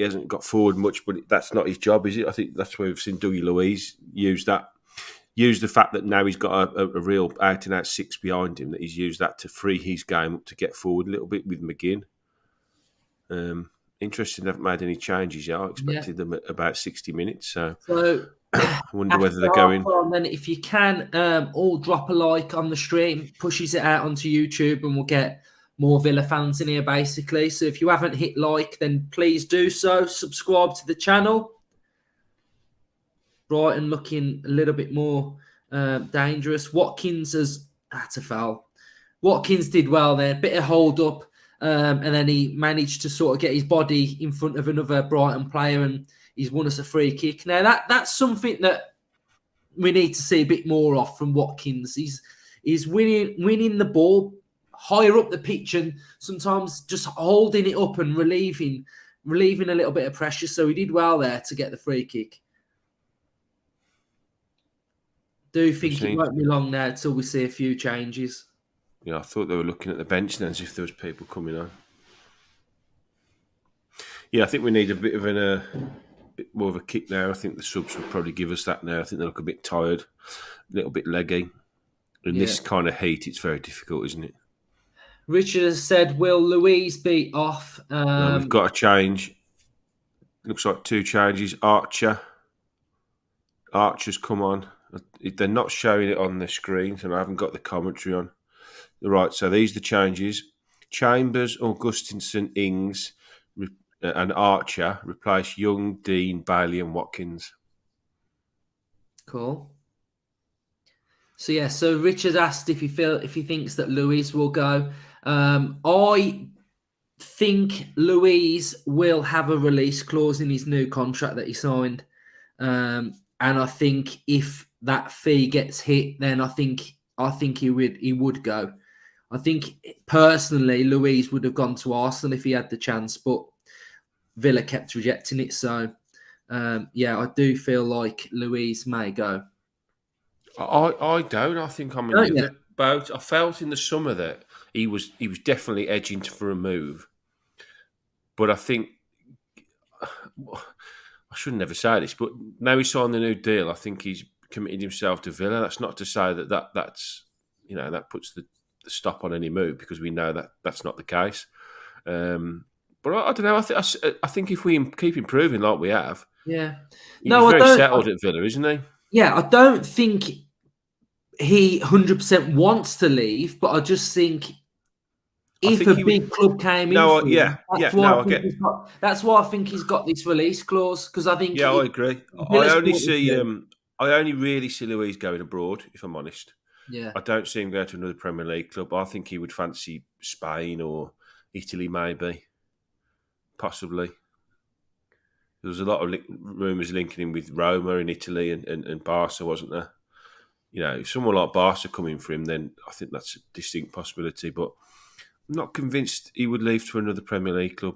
hasn't got forward much, but that's not his job, is it? I think that's where we've seen Dougie Luiz use the fact that now he's got a real out-and-out six behind him, that he's used that to free his game up to get forward a little bit with McGinn. Interesting, they haven't made any changes yet. I expected them at about 60 minutes, so I wonder whether they're going. Then if you can, all drop a like on the stream, pushes it out onto YouTube, and we'll get more Villa fans in here, basically. So if you haven't hit like, then please do so. Subscribe to the channel. Brighton looking a little bit more dangerous. Watkins that's a foul. Watkins did well there. Bit of hold up. And then he managed to sort of get his body in front of another Brighton player, and he's won us a free kick. Now, that's something that we need to see a bit more of from Watkins. He's winning the ball higher up the pitch and sometimes just holding it up and relieving a little bit of pressure. So he did well there to get the free kick. Do think it won't be long now until we see a few changes. Yeah, I thought they were looking at the bench then as if there was people coming on. Yeah, I think we need a bit more of a kick now. I think the subs will probably give us that now. I think they look a bit tired, a little bit leggy. In this kind of heat, it's very difficult, isn't it? Richard has said, will Louise be off? No, we've got a change. Looks like 2 changes. Archer's come on. They're not showing it on the screen, so I haven't got the commentary on. Right, so these are the changes. Chambers, Augustinson, Ings, and Archer replace Young, Dean, Bailey, and Watkins. Cool. So yeah, so Richard asked if he thinks that Louise will go. I think Louise will have a release clause in his new contract that he signed, and I think if that fee gets hit, then I think he would go. I think personally, Louise would have gone to Arsenal if he had the chance, but Villa kept rejecting it. So yeah, I do feel like Louise may go. I don't. I think I'm in the boat. I felt in the summer that he was definitely edging for a move, but I think I should never say this, but now he's signed the new deal, I think he's committed himself to Villa. That's not to say that's that puts the stop on any move, because we know that that's not the case. But I don't know. I think if we keep improving like we have, yeah, he's very settled at Villa, isn't he? Yeah, I don't think he 100% wants to leave, but I just think if a big club came in, that's why I think he's got this release clause. Because I think, I agree. I only really see Louise going abroad, if I'm honest. Yeah, I don't see him going to another Premier League club. I think he would fancy Spain or Italy, maybe, possibly. There was a lot of rumours linking him with Roma in Italy and Barca, wasn't there? If someone like Barca coming for him, then I think that's a distinct possibility. But I'm not convinced he would leave to another Premier League club.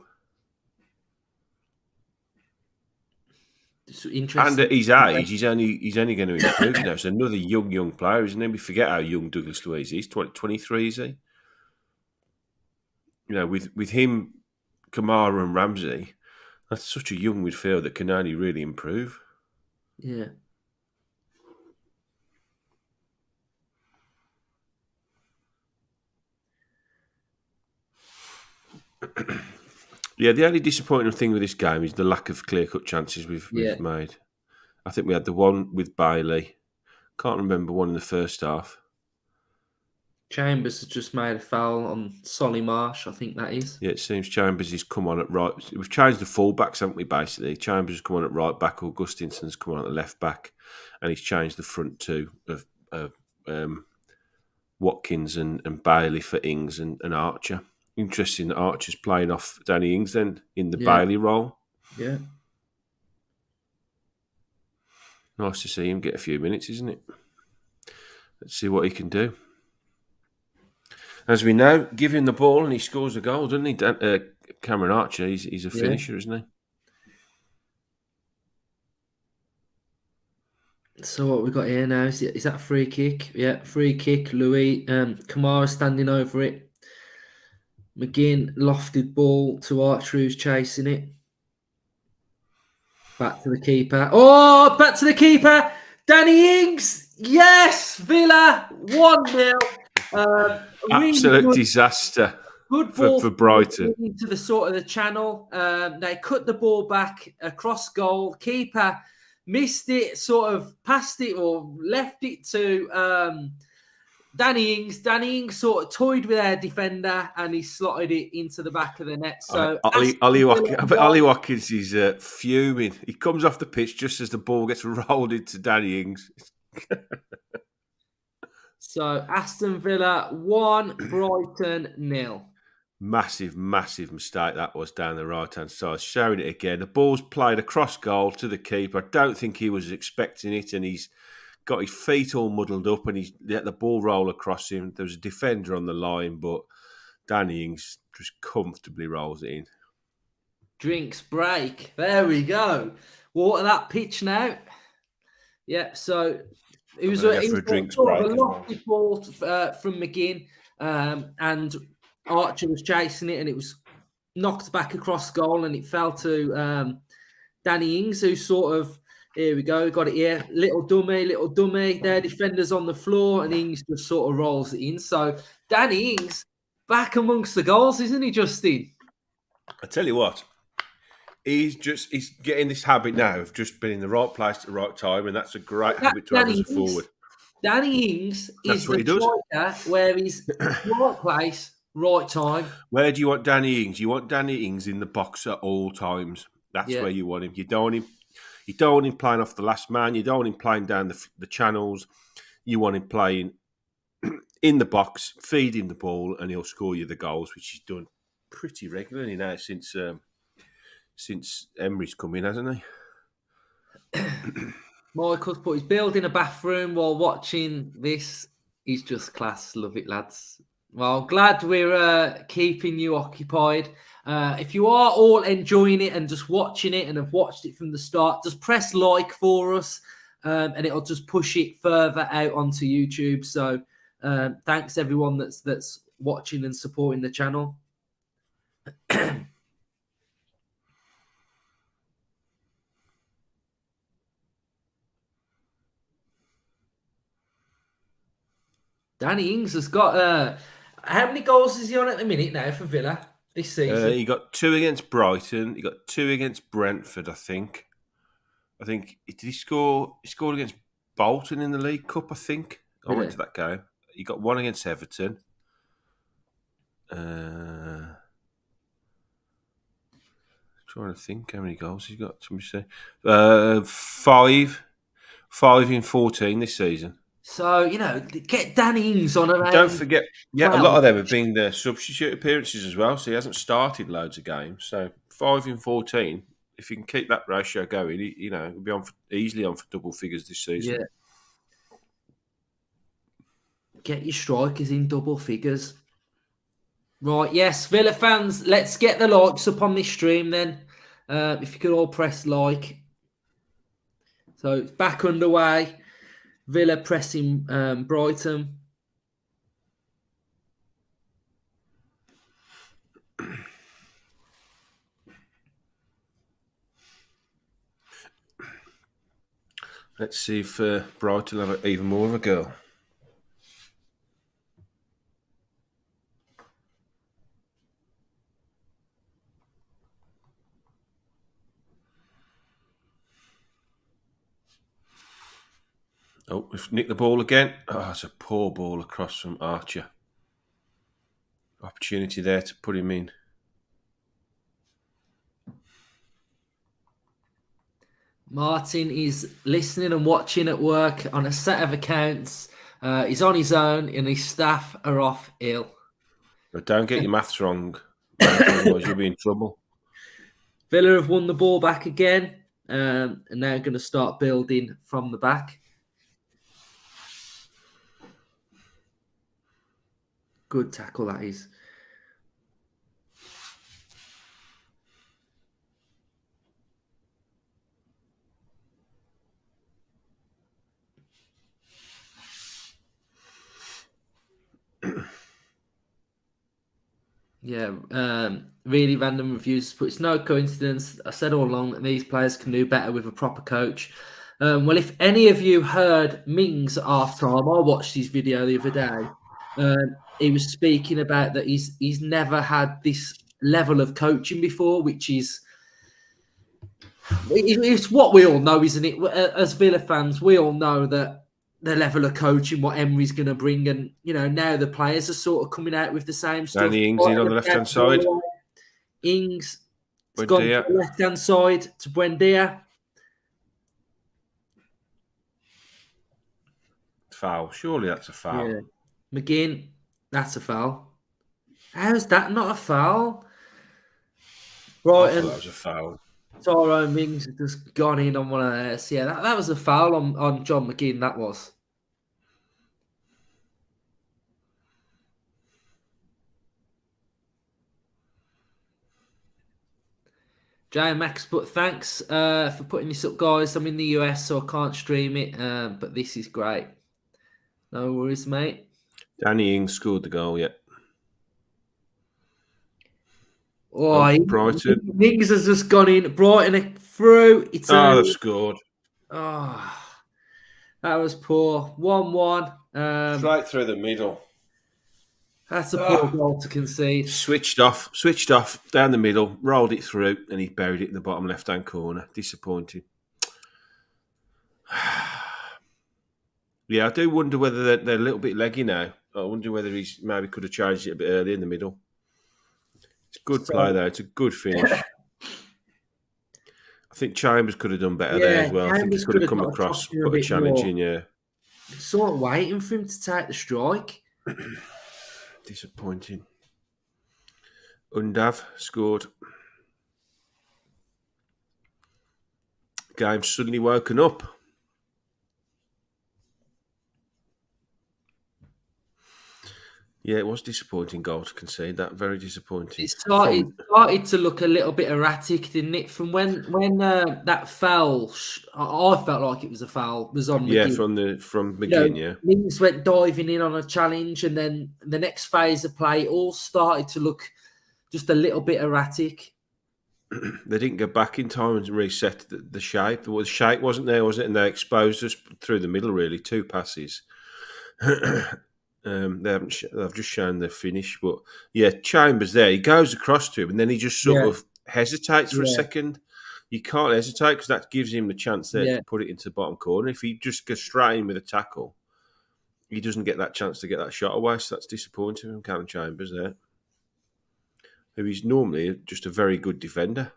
And at his age, he's only going to improve now. So another young player, isn't he? We forget how young Douglas Luiz is. 23, is he? With him, Kamara and Ramsey, that's such a young midfield that can only really improve. Yeah. Yeah, the only disappointing thing with this game is the lack of clear-cut chances we've made. I think we had the one with Bailey. Can't remember one in the first half. Chambers has just made a foul on Solly Marsh, I think that is. Yeah, it seems Chambers has come on at right. We've changed the full-backs, haven't we, basically? Chambers has come on at right back, Augustinson's come on at the left back, and he's changed the front two of Watkins and Bailey for Ings and Archer. Interesting that Archer's playing off Danny Ings then in the Bailey role. Yeah. Nice to see him get a few minutes, isn't it? Let's see what he can do. As we know, give him the ball and he scores a goal, doesn't he? Cameron Archer, he's a finisher, isn't he? So what we got here now, is that a free kick? Yeah, free kick. Louis, Kamara standing over it. McGinn lofted ball to Archer, who's chasing it. Back to the keeper. Oh, back to the keeper. Danny Ings. Yes, Villa 1-0. Absolute really disaster. Good ball for Brighton. Into the sort of the channel. They cut the ball back across goal. Keeper missed it, sort of passed it or left it to Danny Ings. Danny Ings sort of toyed with their defender and he slotted it into the back of the net. So Ollie Watkins is fuming. He comes off the pitch just as the ball gets rolled into Danny Ings. So Aston Villa 1, Brighton 0. Massive mistake that was down the right-hand side. Showing it again. The ball's played across goal to the keeper. I don't think he was expecting it, and he's got his feet all muddled up, and he's let the ball roll across him. There was a defender on the line, but Danny Ings just comfortably rolls it in. Drinks break. There we go. Water that pitch now. Yeah, so it was a drinks break. A lofty ball from McGinn, and Archer was chasing it, and it was knocked back across goal, and it fell to Danny Ings, who sort of, here we go, got it here, little dummy. Their defender's on the floor, and Ings just sort of rolls it in. So Danny Ings back amongst the goals, isn't he, Justin? I tell you what, he's getting this habit now of just being in the right place at the right time, and that's a great habit to have as a forward. Danny Ings That's is what the he does. striker where he's right place, right time. Where do you want Danny Ings? You want Danny Ings in the box at all times. That's where you want him. You don't want him playing off the last man. You don't want him playing down the channels. You want him playing in the box, feeding the ball, and he'll score you the goals, which he's done pretty regularly now since Emery's come in, hasn't he? Michael's put, he's building a bathroom while watching this. He's just class. Love it, lads. Well, glad we're keeping you occupied. If you are all enjoying it and just watching it and have watched it from the start, just press like for us and it'll just push it further out onto YouTube. So thanks everyone that's watching and supporting the channel. Danny Ings has got how many goals is he on at the minute now for Villa this season? He got 2 against Brighton. He got 2 against Brentford, I think. Did he score? He scored against Bolton in the League Cup, I think. I went to that game. He got 1 against Everton. Trying to think how many goals he's got. Let me see. 5 in 14 this season. So, get Danny Ings on around. Don't forget, a lot of them have been substitute appearances as well, so he hasn't started loads of games. So 5 in 14, if you can keep that ratio going, he'll be easily on for double figures this season. Yeah. Get your strikers in double figures. Right, yes, Villa fans, let's get the likes up on this stream then. If you could all press like. So it's back underway. Villa pressing Brighton. Let's see if Brighton have even more of a go. Oh, we've nicked the ball again. Oh, it's a poor ball across from Archer. Opportunity there to put him in. Martin is listening and watching at work on a set of accounts. He's on his own and his staff are off ill. But don't get your maths wrong, otherwise you'll be in trouble. Villa have won the ball back again and now going to start building from the back. Good tackle, that is. Yeah, really random reviews, but it's no coincidence. I said all along that these players can do better with a proper coach. Well, if any of you heard Mings at half-time, I watched his video the other day. He was speaking about that he's never had this level of coaching before, which is it's what we all know, isn't it? As Villa fans, we all know that the level of coaching, what Emery's going to bring, and now the players are sort of coming out with the same stuff. Danny Ings in on the left-hand side. Ings has gone to the left-hand side to Buendia. Foul. Surely that's a foul. Yeah. McGinn, that's a foul. How is that not a foul? Right, I thought that was a foul. Tyrone Mings has just gone in on one of theirs. Yeah, that was a foul on John McGinn, that was. JMX, but thanks for putting this up, guys. I'm in the US, so I can't stream it, but this is great. No worries, mate. Danny Ings scored the goal, yeah. Oh, Brighton. Mings has just gone in. Brighton through. They've scored. Oh, that was poor. 1-1. Right through the middle. That's a poor goal to concede. Switched off, down the middle, rolled it through, and he buried it in the bottom left-hand corner. Disappointing. Yeah, I do wonder whether they're a little bit leggy now. I wonder whether he's maybe could have charged it a bit earlier in the middle. It's a good play, though. It's a good finish. I think Chambers could have done better there as well. I think he could have come across, put a challenge in, yeah. Sort of waiting for him to take the strike. Disappointing. Undav scored. Game's suddenly woken up. Yeah, it was disappointing goal to concede. That very disappointing. It started to look a little bit erratic, didn't it? From when that foul, I felt like it was a foul. Was on McGinn. Yeah, from McGinn. Yeah, Mings went diving in on a challenge, and then the next phase of play all started to look just a little bit erratic. They didn't go back in time and reset the shape. The shape wasn't there, was it? And they exposed us through the middle. Really, 2 passes. They've just shown the finish, but yeah, Chambers there. He goes across to him, and then he just sort of hesitates for a second. You can't hesitate because that gives him the chance there to put it into the bottom corner. If he just goes straight in with a tackle, he doesn't get that chance to get that shot away. So that's disappointing from Callum Chambers there, who is normally just a very good defender.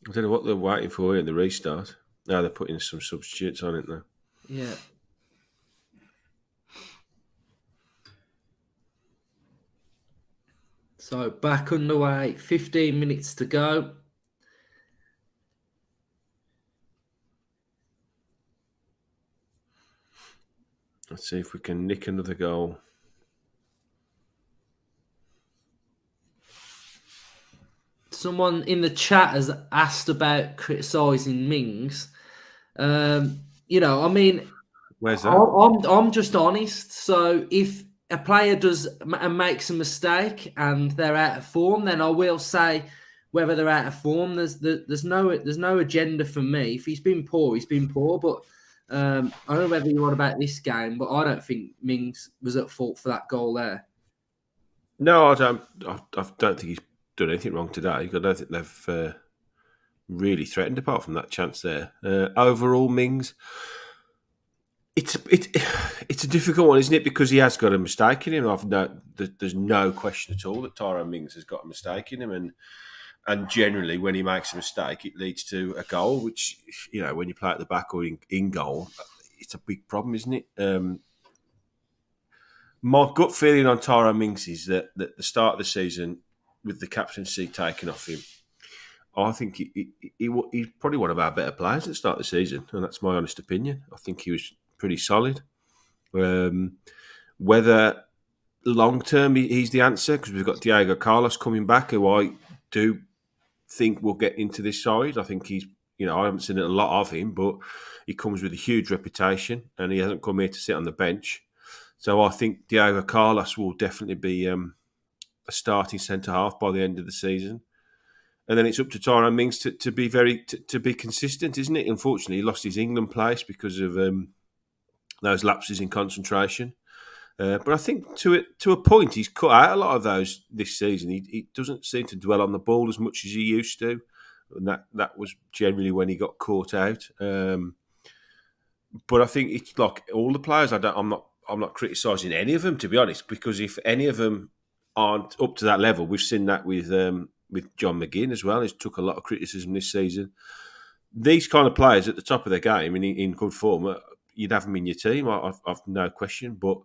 I don't know what they're waiting for in the restart. Now they're putting some substitutes on it now. Yeah. So back underway, 15 minutes to go. Let's see if we can nick another goal. Someone in the chat has asked about criticising Mings. I mean, where's that? I'm just honest. So if a player does and makes a mistake and they're out of form, then I will say whether they're out of form. There's no agenda for me. If he's been poor, he's been poor. But I don't know whether you're on about this game, but I don't think Mings was at fault for that goal there. No, I don't think he's done anything wrong today. I don't think they've really threatened apart from that chance there. Overall, Mings, it's a difficult one, isn't it? Because he has got a mistake in him. There's no question at all that Tyrone Mings has got a mistake in him, and generally when he makes a mistake, it leads to a goal. Which, when you play at the back or in goal, it's a big problem, isn't it? My gut feeling on Tyrone Mings is that at the start of the season, with the captaincy taken off him, I think he's probably one of our better players at the start of the season, and that's my honest opinion. I think he was pretty solid. Whether long term he's the answer, because we've got Diego Carlos coming back, who I do think will get into this side. I think he's, I haven't seen a lot of him, but he comes with a huge reputation, and he hasn't come here to sit on the bench. So I think Diego Carlos will definitely be a starting centre half by the end of the season, and then it's up to Tyrone Mings to be consistent, isn't it? Unfortunately, he lost his England place because of those lapses in concentration. But I think to a point, he's cut out a lot of those this season. He doesn't seem to dwell on the ball as much as he used to, and that was generally when he got caught out. But I think it's like all the players. I'm not criticising any of them, to be honest, because if any of them aren't up to that level, we've seen that with John McGinn as well. He's took a lot of criticism this season. These kind of players at the top of their game and in good form, you'd have them in your team. I've no question, but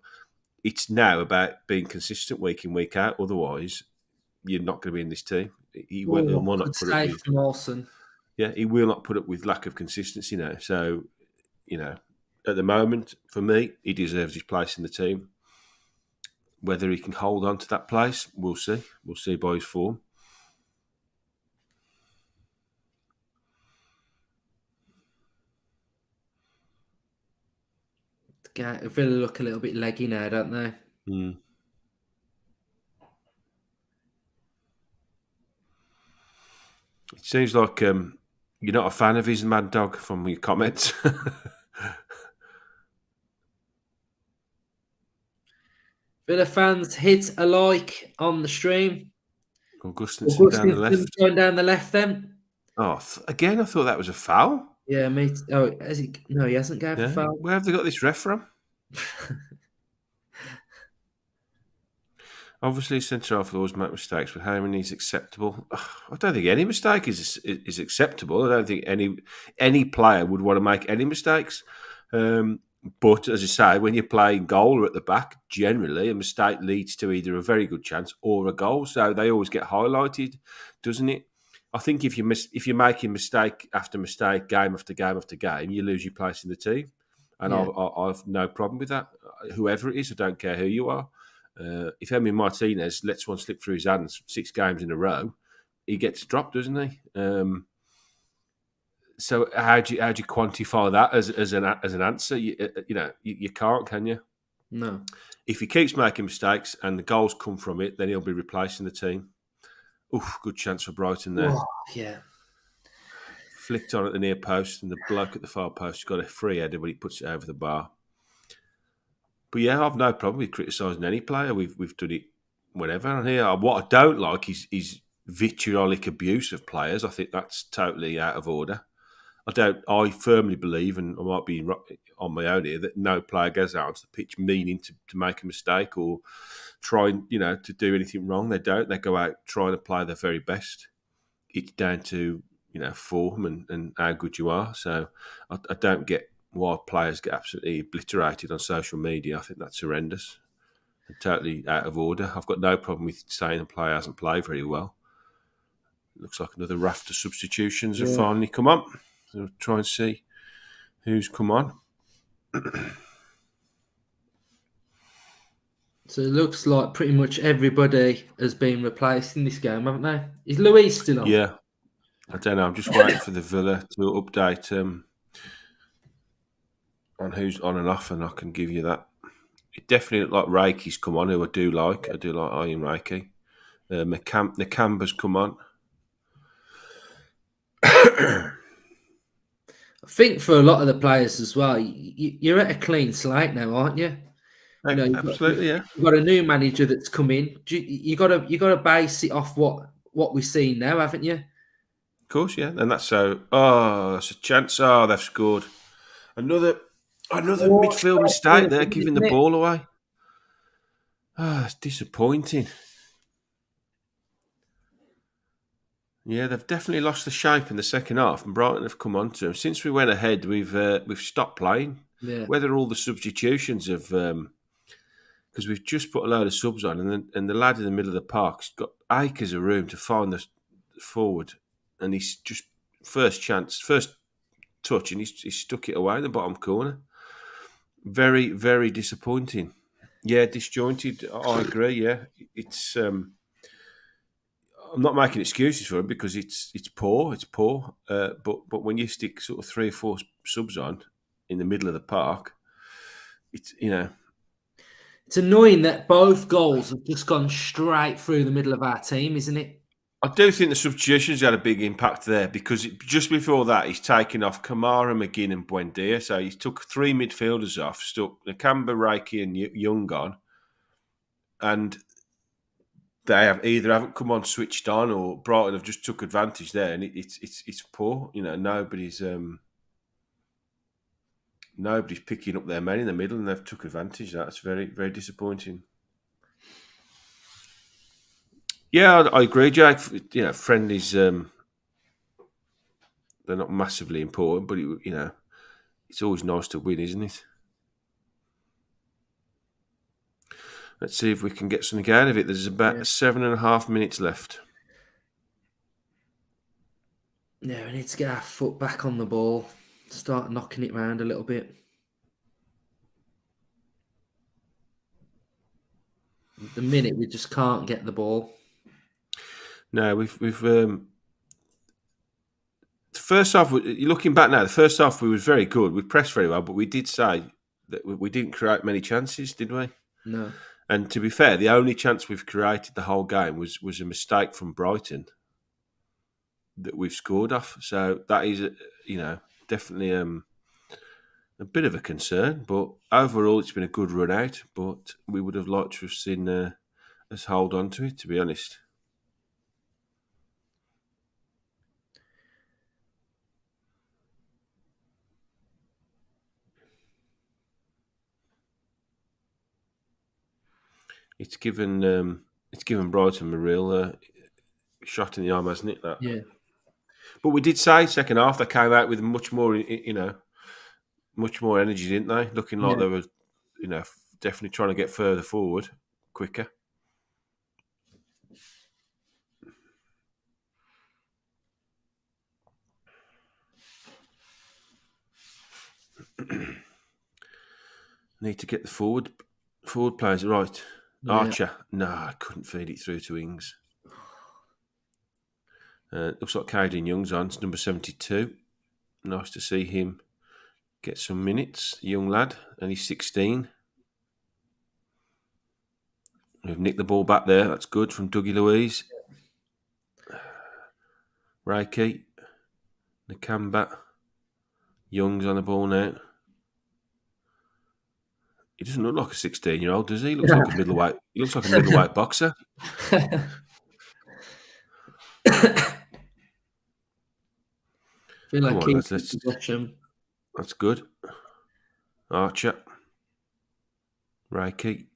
it's now about being consistent week in, week out. Otherwise, you're not going to be in this team. He will not put up with Mawson. Yeah, he will not put up with lack of consistency now. So, at the moment, for me, he deserves his place in the team. Whether he can hold on to that place, we'll see. We'll see by his form. Villa look a little bit leggy now, don't they? Mm. It seems like you're not a fan of his, Mad Dog, from your comments. Villa fans hit a like on the stream. Augustinson down the left. Going down the left then. Oh, again, I thought that was a foul. Yeah, mate. Oh, has he? No, he hasn't gone for foul. Where have they got this ref from? Obviously, centre half always make mistakes, but how many is acceptable? I don't think any mistake is acceptable. I don't think any player would want to make any mistakes. But as I say, when you're playing goal or at the back, generally a mistake leads to either a very good chance or a goal. So they always get highlighted, doesn't it? I think if you're making mistake after mistake, game after game after game, you lose your place in the team. And yeah. I've no problem with that. Whoever it is, I don't care who you are. If Emi Martinez lets one slip through his hands 6 games in a row, he gets dropped, doesn't he? So how do you quantify that as an answer? You can't, can you? No. If he keeps making mistakes and the goals come from it, then he'll be replacing the team. Oof, good chance for Brighton there. Oh, yeah. Flicked on at the near post, and the bloke at the far post got a free header, but he puts it over the bar. But yeah, I've no problem with criticising any player. We've done it whenever. And here, what I don't like is vitriolic abuse of players. I think that's totally out of order. I firmly believe, and I might be on my own here, that no player goes out onto the pitch meaning to make a mistake or trying, to do anything wrong. They don't. They go out trying to play their very best. It's down to, form and how good you are. So I don't get why players get absolutely obliterated on social media. I think that's horrendous and totally out of order. I've got no problem with saying a player hasn't played very well. It looks like another raft of substitutions have finally come on. So we'll try and see who's come on. So it looks like pretty much everybody has been replaced in this game, haven't they? Is Louise still on? Yeah. I don't know. I'm just waiting for the Villa to update on who's on and off, and I can give you that. It definitely looked like Reiki's come on, who I do like. I do like Ian Reiki. Nakamba's come on. I think for a lot of the players as well, you're at a clean slate now, aren't you? Absolutely, yeah. You've got a new manager that's come in. You got to base it off what we're seeing now, haven't you? Of course, yeah. And that's so. Oh, that's a chance. Oh, they've scored. Another midfield mistake there, giving the ball away. Ah, it's disappointing. Yeah, they've definitely lost the shape in the second half, and Brighton have come on to them. Since we went ahead, we've stopped playing. Yeah. Whether all the substitutions have, because we've just put a load of subs on, and the lad in the middle of the park's got acres of room to find the forward, and he's just first touch, and he's stuck it away in the bottom corner. Very, very disappointing. Yeah, disjointed. I agree. Yeah, it's. I'm not making excuses for him because it's poor. It's poor. But when you stick sort of 3 or 4 subs on in the middle of the park, it's It's annoying that both goals have just gone straight through the middle of our team, isn't it? I do think the substitutions had a big impact there because just before that, he's taken off Kamara, McGinn and Buendia. So he took 3 midfielders off, stuck Nakamba, Reiki and Young on. And they haven't come on switched on, or Brighton have just took advantage there. And it's poor. Nobody's picking up their men in the middle and they've took advantage. That's very, very disappointing. Yeah, I agree, Jake. Friendlies, they're not massively important, but it's always nice to win, isn't it? Let's see if we can get something out of it. There's about 7.5 minutes left. Yeah, we need to get our foot back on the ball, start knocking it around a little bit. At the minute, we just can't get the ball. No, we've first half. Looking back now, the first half we was very good. We pressed very well, but we did say that we didn't create many chances, did we? No. And to be fair, the only chance we've created the whole game was a mistake from Brighton that we've scored off. So that is, definitely a bit of a concern. But overall, it's been a good run out. But we would have liked to have seen us hold on to it, to be honest. It's given Brighton a real shot in the arm, hasn't it? That. Yeah. But we did say second half they came out with much more, much more energy, didn't they? Looking like they were, definitely trying to get further forward, quicker. Need to get the forward players right. Yeah. Archer, I couldn't feed it through to Ings. Looks like Caden Young's on. It's number 72. Nice to see him get some minutes. Young lad, and he's 16. We've nicked the ball back there. That's good from Dougie Louise. Reiki, Nakamba. Young's on the ball now. He doesn't look like a 16-year-old, does he? He looks like a middleweight. He looks like a middleweight boxer. Feel like that's good. Archer. Reiki.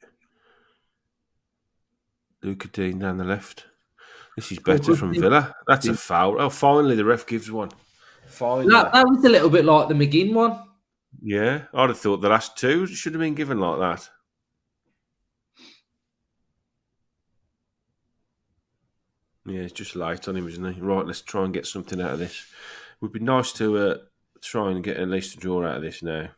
Luca Dean down the left. This is better from Villa. That's a foul. Oh, finally the ref gives one. Finally. That was a little bit like the McGinn one. Yeah, I'd have thought the last two should have been given like that. Yeah, it's just light on him, isn't he? Right, let's try and get something out of this. It would be nice to try and get at least a draw out of this now.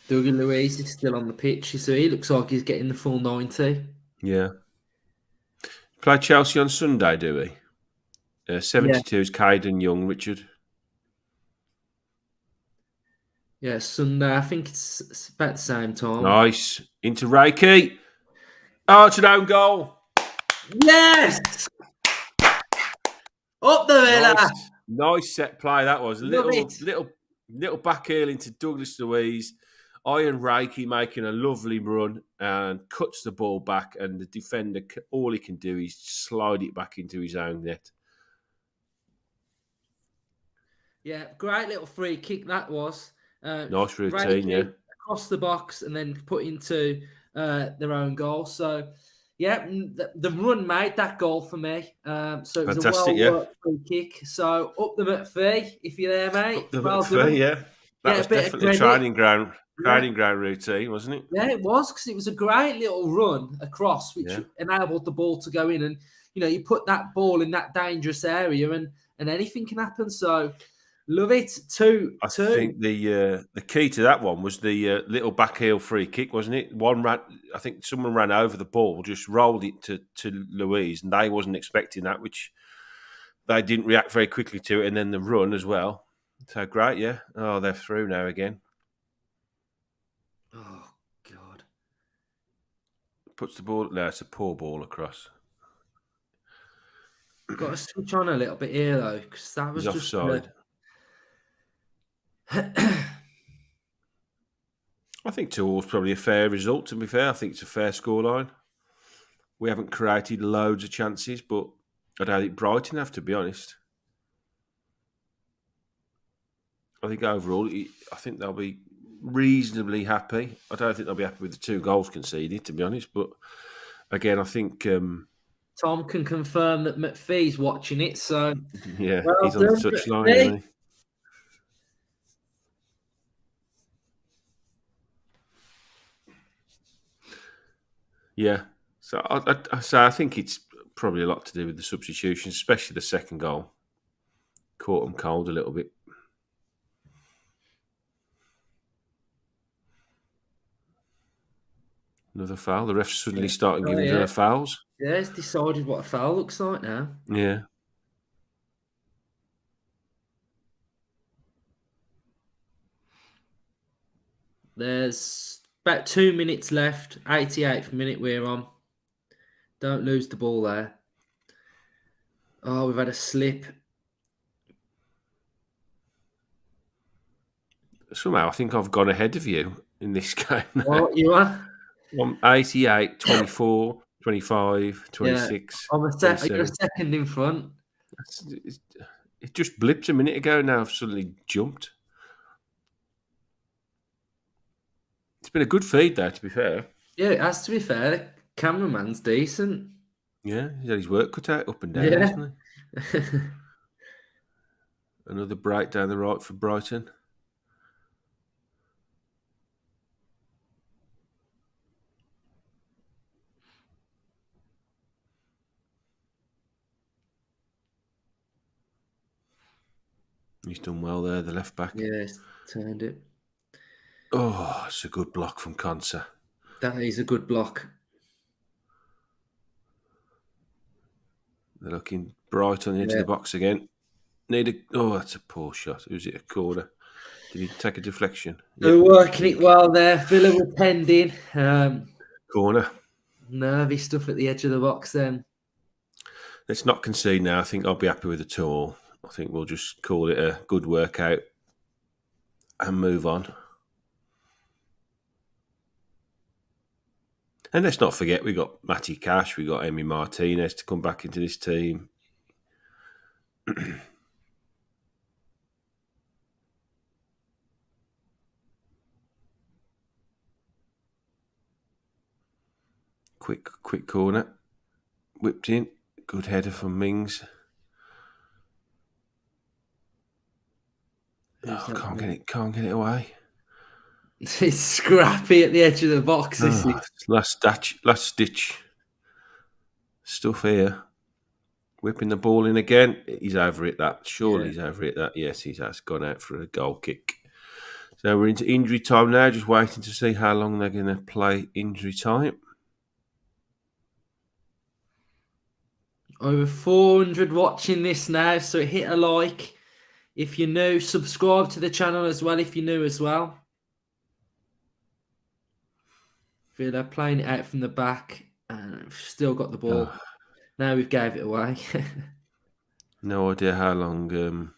Dougie Louise is still on the pitch, so he looks like he's getting the full 90. Yeah. Play Chelsea on Sunday, do we? 72 is Caden Young, Richard. Yeah, Sunday. I think it's about the same time. Nice. Into Reiki. Oh, it's an own goal. Yes! Up the Villa. Nice set play that was. Little back heel into Douglas Louise. Iron Reiki making a lovely run and cuts the ball back, and the defender, all he can do is slide it back into his own net. Yeah, great little free kick that was. Nice routine, yeah. Across the box and then put into their own goal. So, yeah, the run made that goal for me. So it was fantastic, a well-worked free kick. So up the McPhee, if you're there, mate. Up the McPhee, yeah. That was definitely a training ground routine, wasn't it? Yeah, it was, because it was a great little run across, which enabled the ball to go in. And, you put that ball in that dangerous area and anything can happen. So, love it. I think the key to that one was the little back heel free kick, wasn't it? I think someone ran over the ball, just rolled it to Louise, and they wasn't expecting that, which they didn't react very quickly to it, and then the run as well. So great, yeah. Oh, they're through now again. Oh, God. Puts the ball... No, it's a poor ball across. Got to switch on a little bit here, though, because that was just... offside. I think 2-2 is probably a fair result, to be fair. I think it's a fair scoreline. We haven't created loads of chances, but I don't think Brighton have, to be honest. I think overall, I think they'll be reasonably happy. I don't think they'll be happy with the 2 goals conceded, to be honest. But again, I think... Tom can confirm that McPhee's watching it, so... Yeah, he's on the touchline, isn't he? Yeah, so I think it's probably a lot to do with the substitutions, especially the second goal. Caught them cold a little bit. Another foul. The ref's suddenly starting giving Villa fouls. Yeah, it's decided what a foul looks like now. Yeah. There's about 2 minutes left. 88th minute we're on. Don't lose the ball there. Oh, we've had a slip. Somehow I think I've gone ahead of you in this game now. What you are? I'm 88, 24, 25, 26, You're a 27. second in front. It just blipped a minute ago. Now I've suddenly jumped. It's been a good feed there, to be fair. Yeah, it has to be fair. The cameraman's decent. Yeah, he's had his work cut out up and down, Yeah. hasn't he? Another break down the right for Brighton. He's done well there, the left back. Yeah, he's turned it. Oh, it's a good block from Konsa. That is a good block. They're looking bright on the edge of the box again. That's a poor shot. Was it a corner? Did he take a deflection? They're working it well there. Villa were pending. Corner. Nervy stuff at the edge of the box then. Let's not concede now. I think I'll be happy with the 2-2. I think we'll just call it a good workout and move on. And let's not forget, we got Matty Cash, we got Emi Martinez to come back into this team. Quick corner, whipped in, good header from Mings. Can't get it away. It's scrappy at the edge of the box. Last stitch stuff here. Whipping the ball in again. He's over it. He's over it. Yes, he has gone out for a goal kick. So we're into injury time now. Just waiting to see how long they're going to play injury time. Over 400 watching this now, so hit a like if you're new. Subscribe to the channel as well if you're new as well. Villa playing it out from the back and we've still got the ball. Now we've gave it away. No idea how long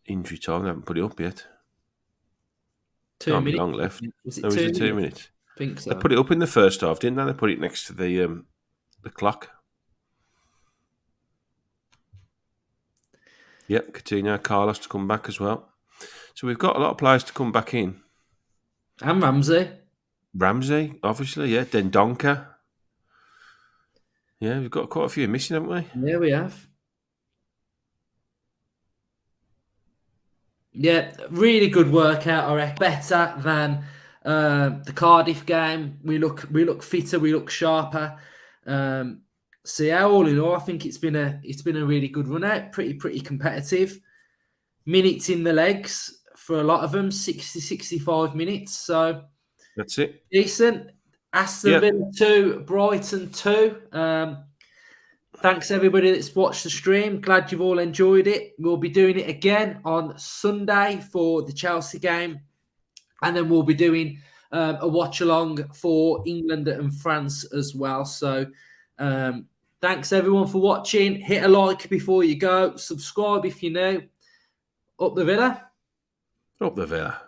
injury time. They haven't put it up yet. 2 minutes. Long left. Was it Was it 2 minutes? I think so. They put it up in the first half, didn't they? They put it next to the clock. Yep, Coutinho, Carlos to come back as well. So we've got a lot of players to come back in. And Ramsey, obviously, yeah. Dendonka. Yeah, we've got quite a few missing, haven't we? Yeah, we have. Yeah, really good workout, I reckon. Better than the Cardiff game. We look fitter, we look sharper. So yeah, all in all, I think it's been a really good run out. Pretty competitive. Minutes in the legs for a lot of them, 60, 65 minutes. So that's it. Decent. Aston Villa 2, Brighton 2. Thanks everybody that's watched the stream. Glad you've all enjoyed it. We'll be doing it again on Sunday for the Chelsea game. And then we'll be doing a watch along for England and France as well. So thanks everyone for watching. Hit a like before you go. Subscribe if you're new. Up the Villa. Up the Villa.